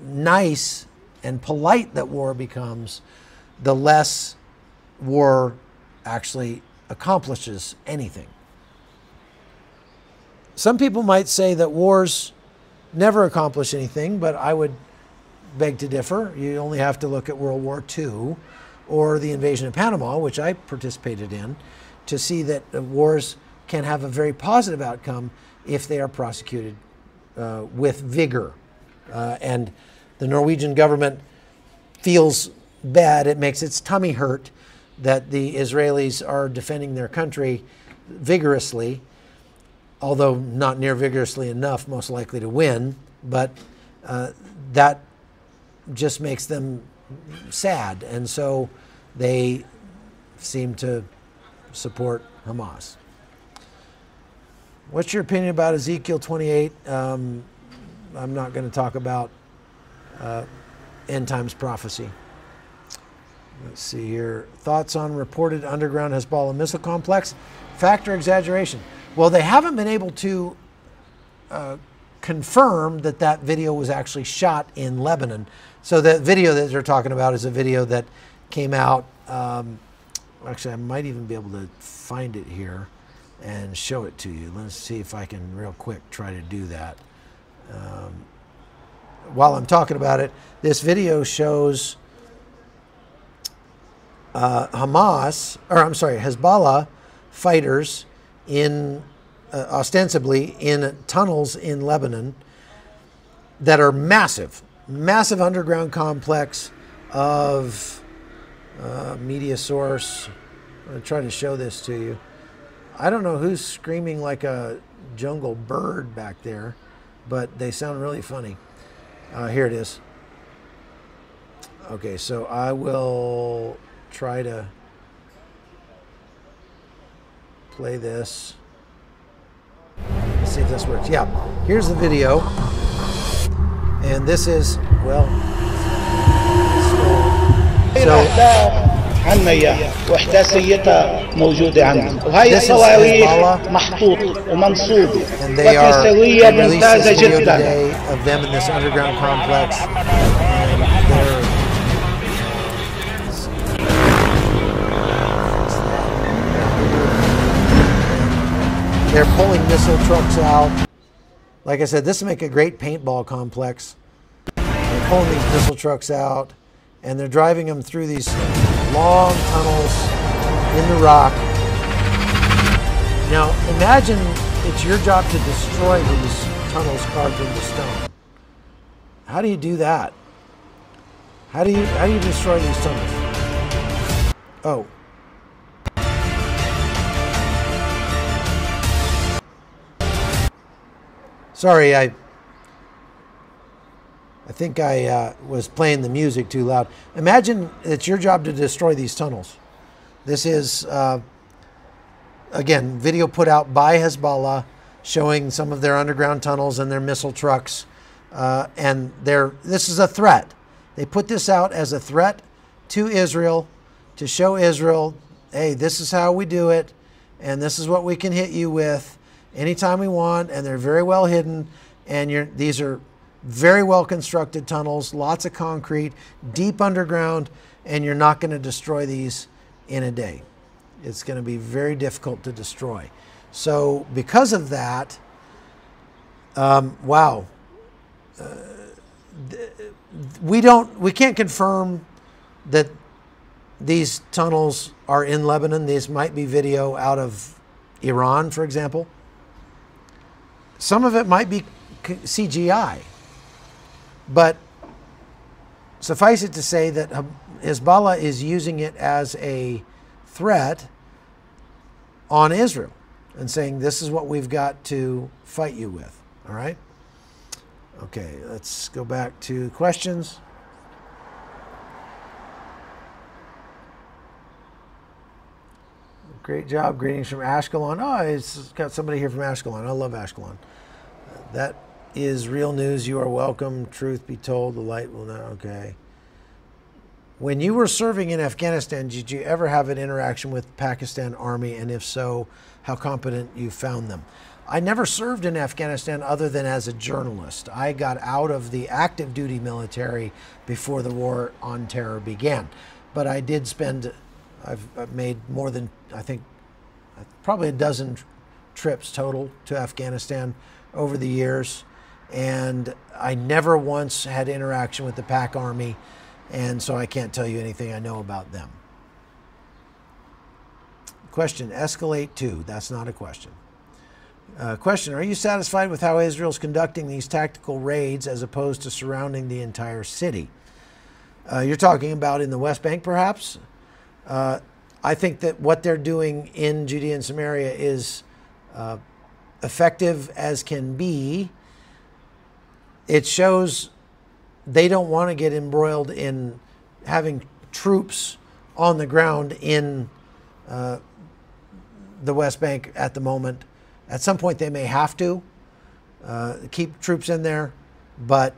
Speaker 1: nice and polite that war becomes, the less war actually accomplishes anything. Some people might say that wars never accomplish anything, but I would beg to differ. You only have to look at World War II or the invasion of Panama, which I participated in, to see that wars can have a very positive outcome if they are prosecuted with vigor. And the Norwegian government feels bad. It makes its tummy hurt that the Israelis are defending their country vigorously, although not near vigorously enough, most likely to win. But that just makes them sad. And so they seem to support Hamas. What's your opinion about Ezekiel 28? I'm not going to talk about end times prophecy. Let's see here. Thoughts on reported underground Hezbollah missile complex? Fact or exaggeration? Well, they haven't been able to confirm that that video was actually shot in Lebanon. So the video that they're talking about is a video that came out. Actually, I might even be able to find it here and show it to you. Let's see if I can real quick try to do that. While I'm talking about it, this video shows Hezbollah fighters in ostensibly in tunnels in Lebanon that are massive underground complex of media source. I'm going to try to show this to you. I don't know who's screaming like a jungle bird back there, but they sound really funny. Here it is. Okay, so I will try to play this. Let's see if this works. Yeah, here's the video. And this is, well, so
Speaker 2: عنا وإحداثيتها موجودة عندنا، وهي
Speaker 1: This is
Speaker 2: الصواريخ
Speaker 1: Hezbollah,
Speaker 2: محطوطة ومنصوبة
Speaker 1: and they are
Speaker 2: وتسوية
Speaker 1: they released
Speaker 2: ممتازة
Speaker 1: this video
Speaker 2: جدا.
Speaker 1: today of them in this underground complex. And they're pulling missile trucks out. Like I said, this will make a great paintball complex. They're pulling these missile trucks out, and they're driving them through these long tunnels in the rock. Now, imagine it's your job to destroy these tunnels carved into stone. How do you do that? How do you destroy these tunnels? Oh. Sorry, I think I was playing the music too loud. Imagine it's your job to destroy these tunnels. This is, again, video put out by Hezbollah showing some of their underground tunnels and their missile trucks. And this is a threat. They put this out as a threat to Israel to show Israel, hey, this is how we do it, and this is what we can hit you with anytime we want, and they're very well hidden, and these are very well constructed tunnels, lots of concrete, deep underground, and you're not going to destroy these in a day. It's going to be very difficult to destroy. So because of that, wow, we can't confirm that these tunnels are in Lebanon. These might be video out of Iran, for example. Some of it might be CGI, but suffice it to say that Hezbollah is using it as a threat on Israel and saying, this is what we've got to fight you with. All right? Okay, let's go back to questions. Great job. Greetings from Ashkelon. Oh, it's got somebody here from Ashkelon. I love Ashkelon. That is real news. You are welcome. Truth be told, the light will not. Okay. When you were serving in Afghanistan, did you ever have an interaction with Pakistan Army? And if so, how competent you found them? I never served in Afghanistan other than as a journalist. I got out of the active duty military before the war on terror began. But I did spend, I've made more than, I think, probably a dozen trips total to Afghanistan over the years. And I never once had interaction with the Pak Army. And so I can't tell you anything I know about them. Question, escalate to. That's not a question. Question, are you satisfied with how Israel's conducting these tactical raids as opposed to surrounding the entire city? You're talking about in the West Bank, perhaps? I think that what they're doing in Judea and Samaria is effective as can be. It shows they don't want to get embroiled in having troops on the ground in the West Bank at the moment. At some point they may have to keep troops in there, but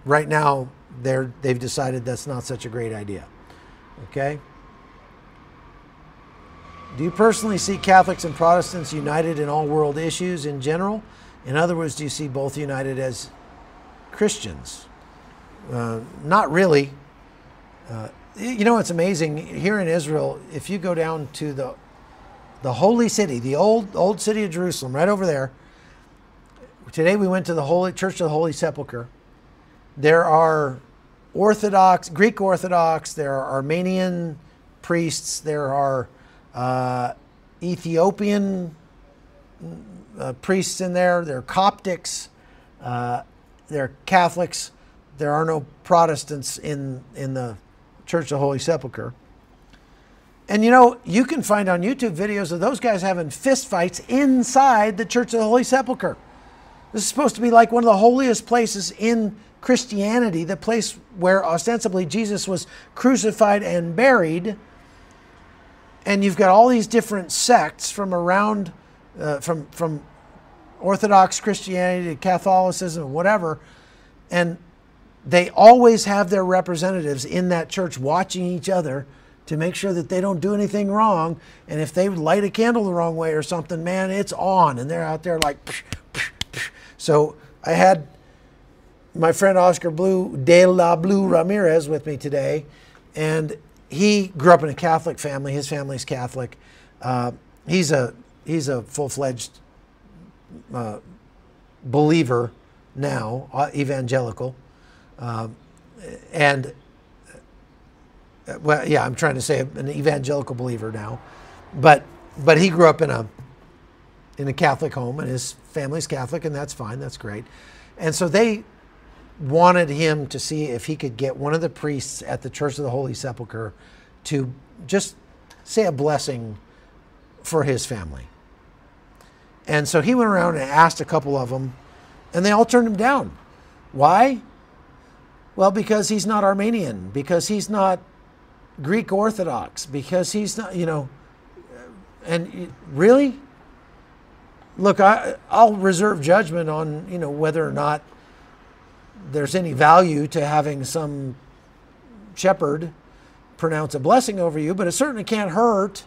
Speaker 1: right now they've decided that's not such a great idea. Okay? Do you personally see Catholics and Protestants united in all world issues in general? In other words, do you see both united as Christians? Not really. You know, it's amazing. Here in Israel, if you go down to the holy city, the old city of Jerusalem, right over there. Today we went to the Holy Church of the Holy Sepulchre. There are Orthodox, Greek Orthodox, there are Armenian priests, there are Ethiopian priests in there, there are Coptics, there are Catholics. There are no Protestants in the Church of the Holy Sepulchre. And you know, you can find on YouTube videos of those guys having fist fights inside the Church of the Holy Sepulchre. This is supposed to be like one of the holiest places in Christianity, the place where ostensibly Jesus was crucified and buried. And you've got all these different sects from around, from Orthodox Christianity to Catholicism and whatever. And they always have their representatives in that church watching each other to make sure that they don't do anything wrong. And if they light a candle the wrong way or something, man, it's on. And they're out there like, psh, psh, psh. So I had my friend Oscar de la Blue Ramirez with me today. And he grew up in a Catholic family. His family's Catholic. He's a full-fledged believer now, evangelical. Well, yeah, I'm trying to say an evangelical believer now, but he grew up in a Catholic home, and his family's Catholic, and that's fine, that's great. And so they wanted him to see if he could get one of the priests at the Church of the Holy Sepulchre to just say a blessing for his family. And so he went around and asked a couple of them, and they all turned him down. Why? Well, because he's not Armenian, because he's not Greek Orthodox, because he's not, and really? Look, I'll reserve judgment on, whether or not there's any value to having some shepherd pronounce a blessing over you, but it certainly can't hurt.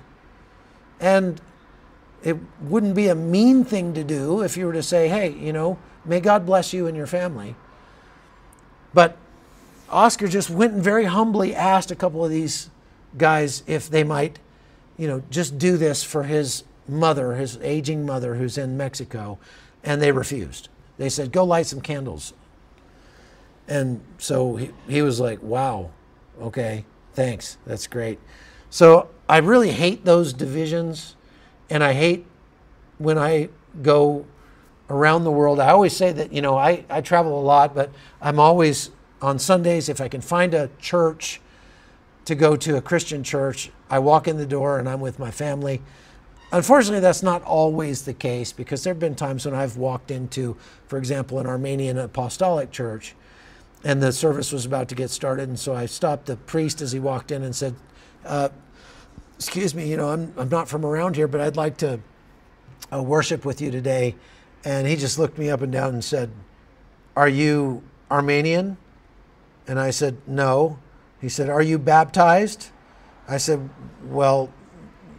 Speaker 1: And it wouldn't be a mean thing to do if you were to say, hey, may God bless you and your family. But Oscar just went and very humbly asked a couple of these guys if they might, just do this for his mother, his aging mother who's in Mexico. And they refused. They said, go light some candles. And so he was like, wow, okay, thanks, that's great. So I really hate those divisions, and I hate when I go around the world. I always say that, I travel a lot, but I'm always on Sundays, if I can find a church to go to, a Christian church, I walk in the door and I'm with my family. Unfortunately, that's not always the case, because there have been times when I've walked into, for example, an Armenian apostolic church, and the service was about to get started, and so I stopped the priest as he walked in and said, excuse me, I'm not from around here, but I'd like to worship with you today. And he just looked me up and down and said, are you Armenian? And I said, no. He said, are you baptized? I said, well,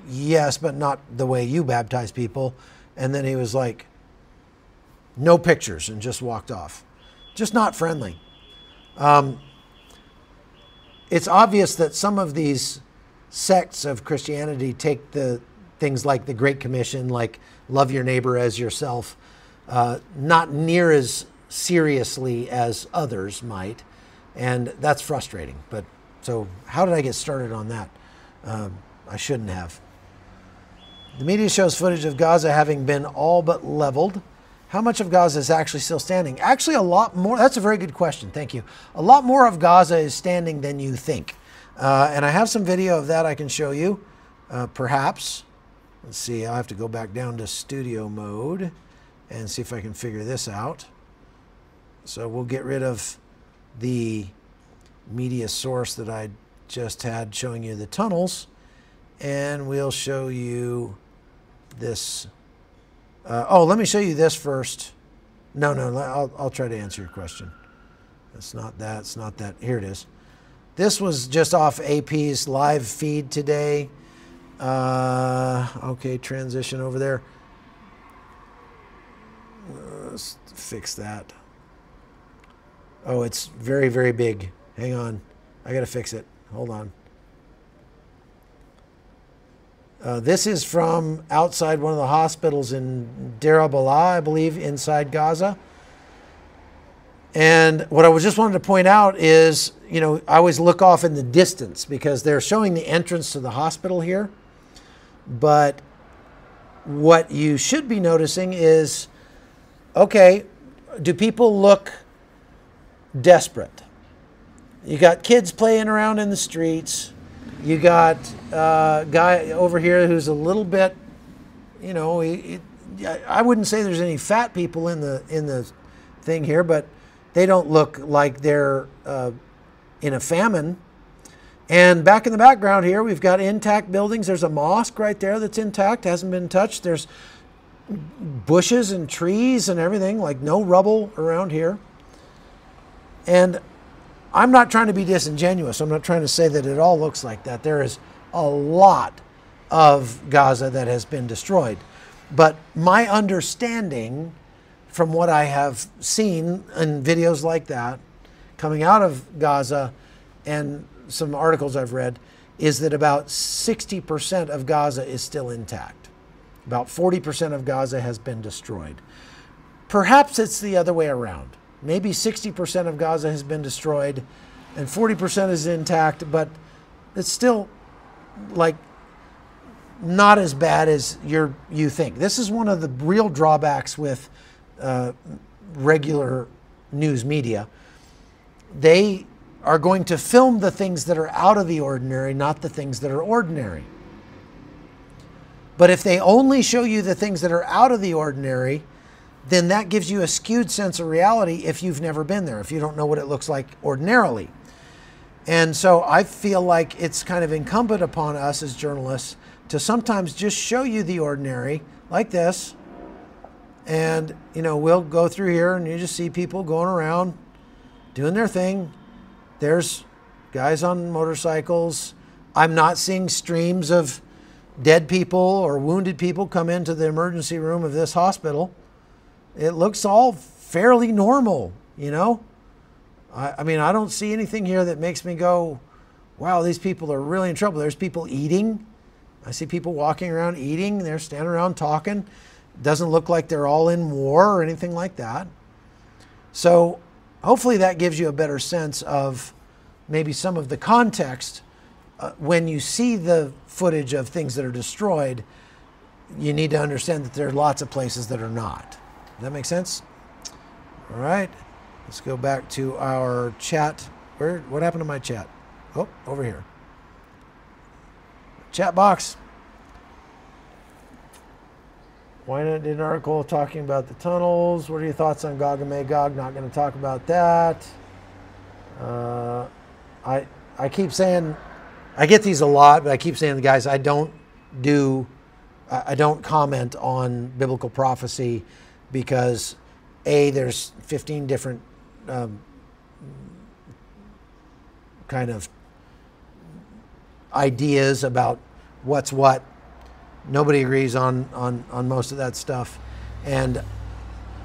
Speaker 1: yes, but not the way you baptize people. And then he was like, no pictures, and just walked off. Just not friendly. It's obvious that some of these sects of Christianity take the things like the Great Commission, like love your neighbor as yourself, not near as seriously as others might, and that's frustrating. But so how did I get started on that? I shouldn't have. The media shows footage of Gaza having been all but leveled. How much of Gaza is actually still standing? Actually, a lot more. That's a very good question. Thank you. A lot more of Gaza is standing than you think. And I have some video of that I can show you, perhaps. Let's see, I'll have to go back down to studio mode and see if I can figure this out. So we'll get rid of the media source that I just had showing you the tunnels, and we'll show you this. Let me show you this first. No, I'll try to answer your question. It's not that, it's not that. Here it is. This was just off AP's live feed today. Okay, transition over there. Let's fix that. Oh, it's very, very big. Hang on. I got to fix it. Hold on. This is from outside one of the hospitals in Deir al-Balah, I believe, inside Gaza. And what I just wanted to point out is, I always look off in the distance because they're showing the entrance to the hospital here. But what you should be noticing is, okay, do people look desperate? You got kids playing around in the streets. You got a guy over here who's a little bit, I wouldn't say there's any fat people in the thing here, but they don't look like they're in a famine. And back in the background here, we've got intact buildings. There's a mosque right there that's intact, hasn't been touched. There's bushes and trees and everything, like no rubble around here. And I'm not trying to be disingenuous. I'm not trying to say that it all looks like that. There is a lot of Gaza that has been destroyed. But my understanding from what I have seen in videos like that coming out of Gaza and some articles I've read is that about 60% of Gaza is still intact. About 40% of Gaza has been destroyed. Perhaps it's the other way around. Maybe 60% of Gaza has been destroyed and 40% is intact, but it's still like not as bad as you think. This is one of the real drawbacks with regular news media. They are going to film the things that are out of the ordinary, not the things that are ordinary. But if they only show you the things that are out of the ordinary, then that gives you a skewed sense of reality if you've never been there, if you don't know what it looks like ordinarily. And so I feel like it's kind of incumbent upon us as journalists to sometimes just show you the ordinary like this. And, you know, we'll go through here and you just see people going around doing their thing. There's guys on motorcycles. I'm not seeing streams of dead people or wounded people come into the emergency room of this hospital. It looks all fairly normal, you know? I mean, I don't see anything here that makes me go, wow, these people are really in trouble. There's people eating. I see people walking around eating. They're standing around talking. It doesn't look like they're all in war or anything like that. So hopefully that gives you a better sense of maybe some of the context. When you see the footage of things that are destroyed, you need to understand that there are lots of places that are not. Does that make sense? All right. Let's go back to our chat. What happened to my chat? Oh, over here. Chat box. Why not did an article talking about the tunnels? What are your thoughts on Gog and Magog? Not going to talk about that. I keep saying, I get these a lot, but I keep saying, guys, I don't comment on biblical prophecy because there's 15 different kind of ideas about what's what. Nobody agrees on most of that stuff. And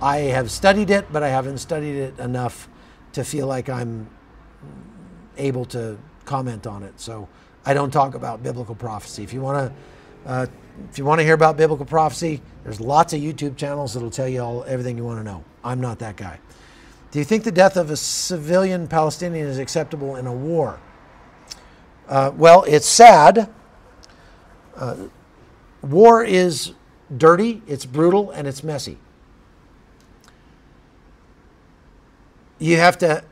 Speaker 1: I have studied it, but I haven't studied it enough to feel like I'm able to comment on it. So I don't talk about biblical prophecy. If you want to hear about biblical prophecy, there's lots of YouTube channels that'll tell you everything you want to know. I'm not that guy. Do you think the death of a civilian Palestinian is acceptable in a war? Well, it's sad. War is dirty, it's brutal, and it's messy. You have to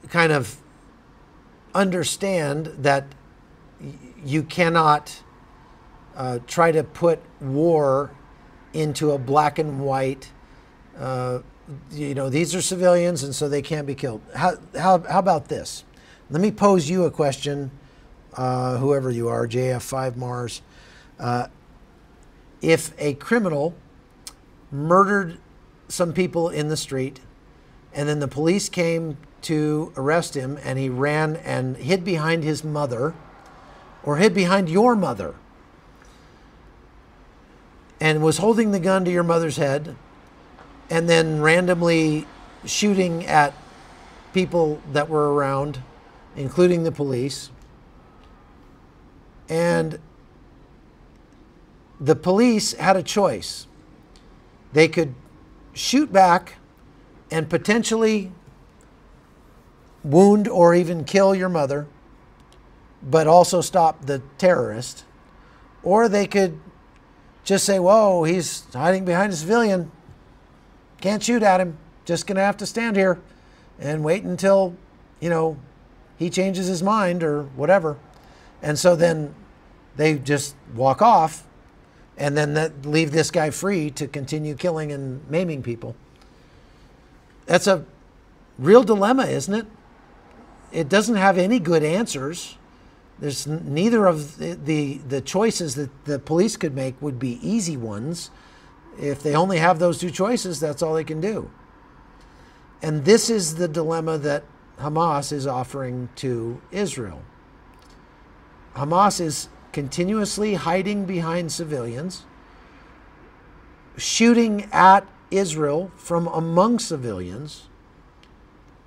Speaker 1: kind of understand that you cannot try to put war into a black and white, you know, these are civilians and so they can't be killed. How about this? Let me pose you a question, whoever you are, JF5 Mars. If a criminal murdered some people in the street and then the police came to arrest him and he ran and hid behind his mother or hid behind your mother and was holding the gun to your mother's head and then randomly shooting at people that were around, including the police, and the police had a choice. They could shoot back and potentially wound or even kill your mother, but also stop the terrorist. Or they could just say, whoa, he's hiding behind a civilian. Can't shoot at him. Just going to have to stand here and wait until, you know, he changes his mind or whatever. And so then they just walk off and then leave this guy free to continue killing and maiming people. That's a real dilemma, isn't it? It doesn't have any good answers. There's neither of the choices that the police could make would be easy ones. If they only have those two choices, that's all they can do. And this is the dilemma that Hamas is offering to Israel. Hamas is continuously hiding behind civilians, shooting at Israel from among civilians.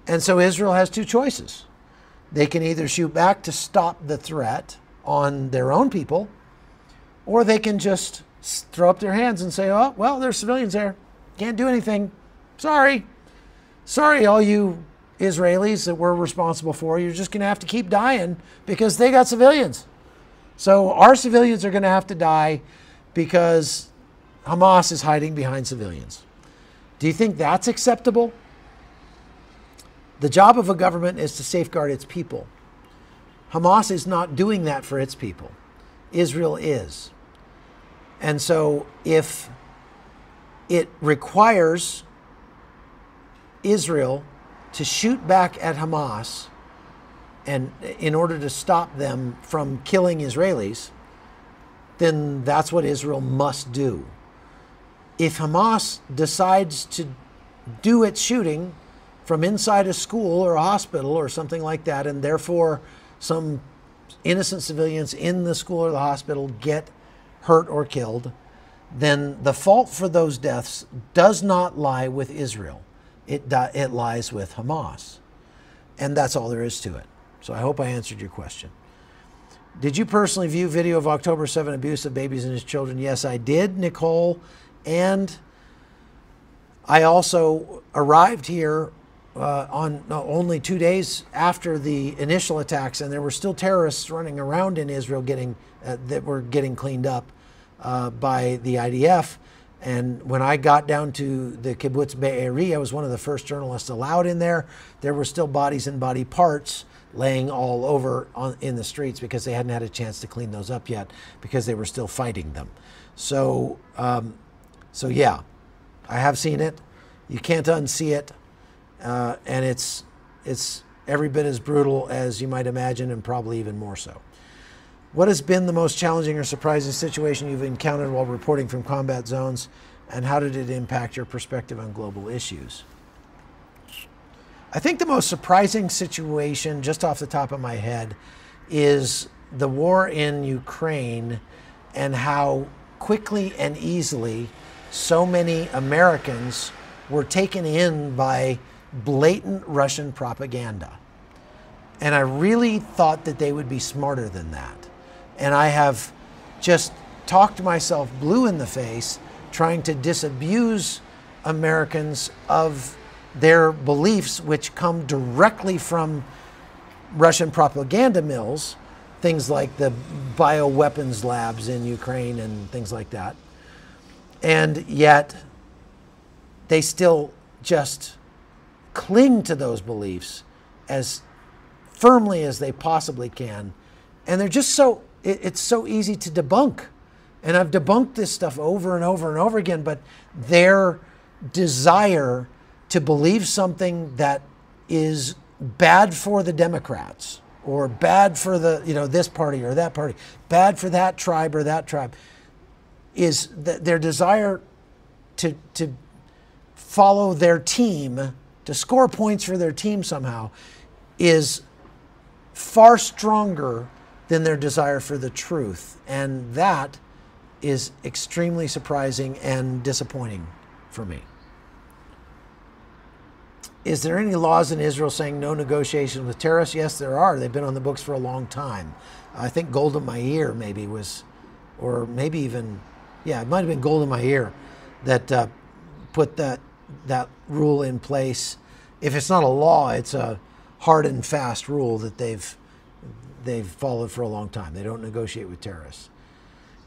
Speaker 1: And so Israel has two choices. They can either shoot back to stop the threat on their own people, or they can just throw up their hands and say, oh, well, there's civilians there. Can't do anything. Sorry. Sorry, all you Israelis that we're responsible for. You're just going to have to keep dying because they got civilians. So our civilians are going to have to die because Hamas is hiding behind civilians. Do you think that's acceptable? The job of a government is to safeguard its people. Hamas is not doing that for its people. Israel is. And so if it requires Israel to shoot back at Hamas and in order to stop them from killing Israelis, then that's what Israel must do. If Hamas decides to do its shooting from inside a school or a hospital or something like that, and therefore some innocent civilians in the school or the hospital get hurt or killed, then the fault for those deaths does not lie with Israel. It lies with Hamas. And that's all there is to it. So I hope I answered your question. Did you personally view video of October 7 abuse of babies and his children? Yes, I did, Nicole. And I also arrived here on only 2 days after the initial attacks, and there were still terrorists running around in Israel that were getting cleaned up by the IDF. And when I got down to the kibbutz Be'eri, I was one of the first journalists allowed in there. There were still bodies and body parts laying all over in the streets because they hadn't had a chance to clean those up yet because they were still fighting them. So, so yeah, I have seen it. You can't unsee it. And it's every bit as brutal as you might imagine, and probably even more so. What has been the most challenging or surprising situation you've encountered while reporting from combat zones, and how did it impact your perspective on global issues? I think the most surprising situation, just off the top of my head, is the war in Ukraine and how quickly and easily so many Americans were taken in by blatant Russian propaganda. And I really thought that they would be smarter than that. And I have just talked myself blue in the face trying to disabuse Americans of their beliefs, which come directly from Russian propaganda mills, things like the bioweapons labs in Ukraine and things like that. And yet they still just cling to those beliefs as firmly as they possibly can. And they're just so, it's so easy to debunk. And I've debunked this stuff over and over and over again, but their desire to believe something that is bad for the Democrats or bad for the, this party or that party, bad for that tribe or that tribe, is their desire to follow their team, to score points for their team somehow, is far stronger than their desire for the truth. And that is extremely surprising and disappointing for me. Is there any laws in Israel saying no negotiation with terrorists? Yes, there are. They've been on the books for a long time. I think Golda Meir maybe was, or maybe even, yeah, it might have been Golda Meir that put that rule in place. If it's not a law, it's a hard and fast rule that they've followed for a long time. They don't negotiate with terrorists.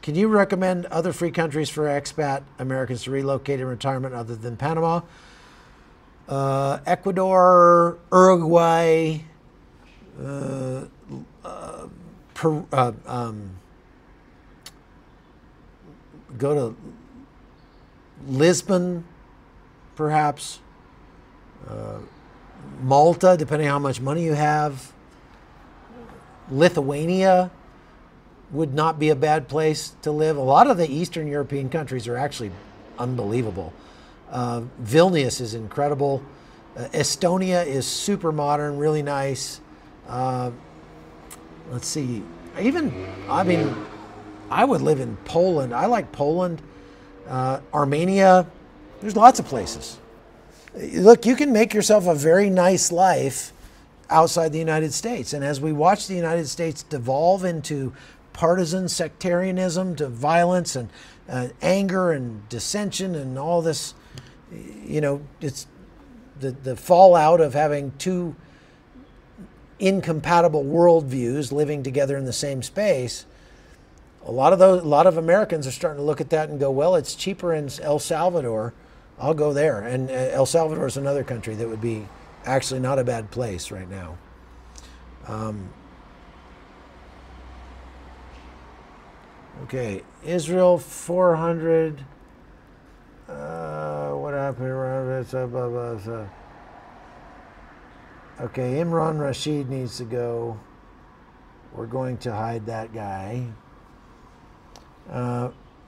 Speaker 1: Can you recommend other free countries for expat Americans to relocate in retirement other than Panama? Ecuador, Uruguay, go to Lisbon, perhaps, Malta, depending on how much money you have. Lithuania would not be a bad place to live. A lot of the Eastern European countries are actually unbelievable. Vilnius is incredible. Estonia is super modern, really nice. Let's see. I mean, I would live in Poland. I like Poland. Armenia. There's lots of places. Look, you can make yourself a very nice life outside the United States. And as we watch the United States devolve into partisan sectarianism, to violence and anger and dissension and all this, you know, it's the fallout of having two incompatible worldviews living together in the same space. A lot of Americans are starting to look at that and go, well, it's cheaper in El Salvador. I'll go there. And El Salvador is another country that would be actually not a bad place right now. Okay, Israel 400. What happened? Okay, Imran Rashid needs to go. We're going to hide that guy.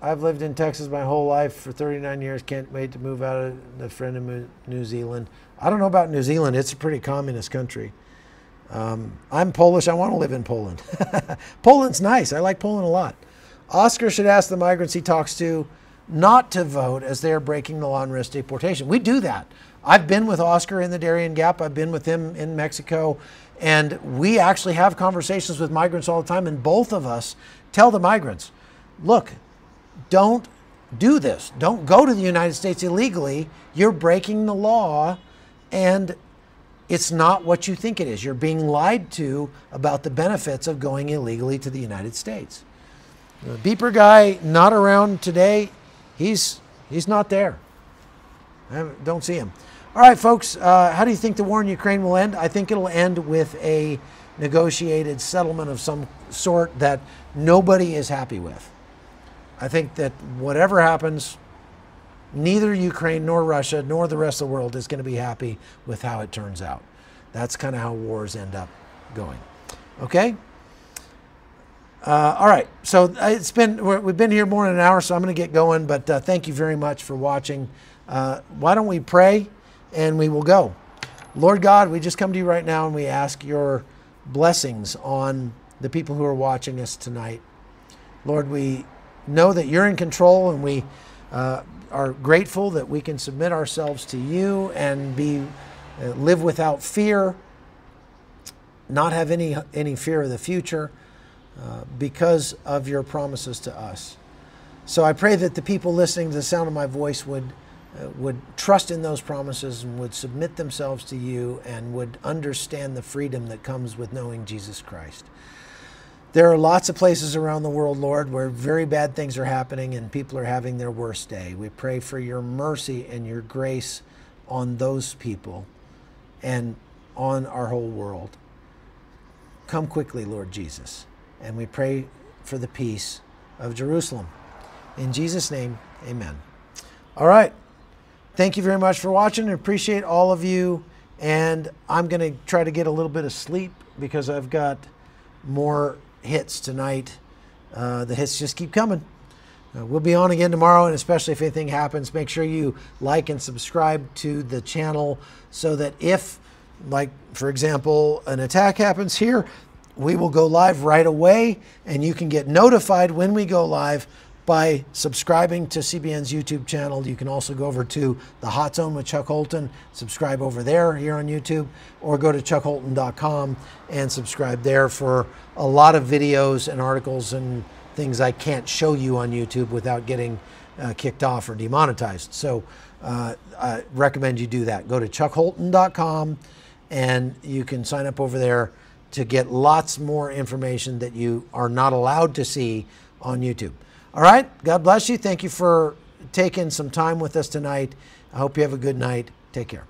Speaker 1: I've lived in Texas my whole life for 39 years. Can't wait to move out of the friend of New Zealand. I don't know about New Zealand. It's a pretty communist country. I'm Polish. I want to live in Poland. Poland's nice. I like Poland a lot. Oscar should ask the migrants he talks to not to vote as they are breaking the law and risk deportation. We do that. I've been with Oscar in the Darien Gap. I've been with him in Mexico. And we actually have conversations with migrants all the time. And both of us tell the migrants, look, don't do this. Don't go to the United States illegally. You're breaking the law, and it's not what you think it is. You're being lied to about the benefits of going illegally to the United States. The beeper guy, not around today. He's not there. I don't see him. All right, folks, how do you think the war in Ukraine will end? I think it'll end with a negotiated settlement of some sort that nobody is happy with. I think that whatever happens, neither Ukraine nor Russia nor the rest of the world is going to be happy with how it turns out. That's kind of how wars end up going. Okay? All right. So we've been here more than an hour, so I'm going to get going. But thank you very much for watching. Why don't we pray and we will go. Lord God, we just come to you right now and we ask your blessings on the people who are watching us tonight. Lord, we know that you're in control, and we are grateful that we can submit ourselves to you and live without fear, not have any fear of the future because of your promises to us. So I pray that the people listening to the sound of my voice would trust in those promises and would submit themselves to you and would understand the freedom that comes with knowing Jesus Christ. There are lots of places around the world, Lord, where very bad things are happening and people are having their worst day. We pray for your mercy and your grace on those people and on our whole world. Come quickly, Lord Jesus. And we pray for the peace of Jerusalem. In Jesus' name, amen. All right. Thank you very much for watching. I appreciate all of you. And I'm going to try to get a little bit of sleep because I've got more hits tonight. The hits just keep coming. We'll be on again tomorrow, and especially if anything happens, make sure you like and subscribe to the channel so that if, like, for example, an attack happens here, we will go live right away, and you can get notified when we go live by subscribing to CBN's YouTube channel. You can also go over to the Hot Zone with Chuck Holton, subscribe over there here on YouTube, or go to chuckholton.com and subscribe there for a lot of videos and articles and things I can't show you on YouTube without getting kicked off or demonetized. So I recommend you do that. Go to chuckholton.com and you can sign up over there to get lots more information that you are not allowed to see on YouTube. All right, God bless you. Thank you for taking some time with us tonight. I hope you have a good night. Take care.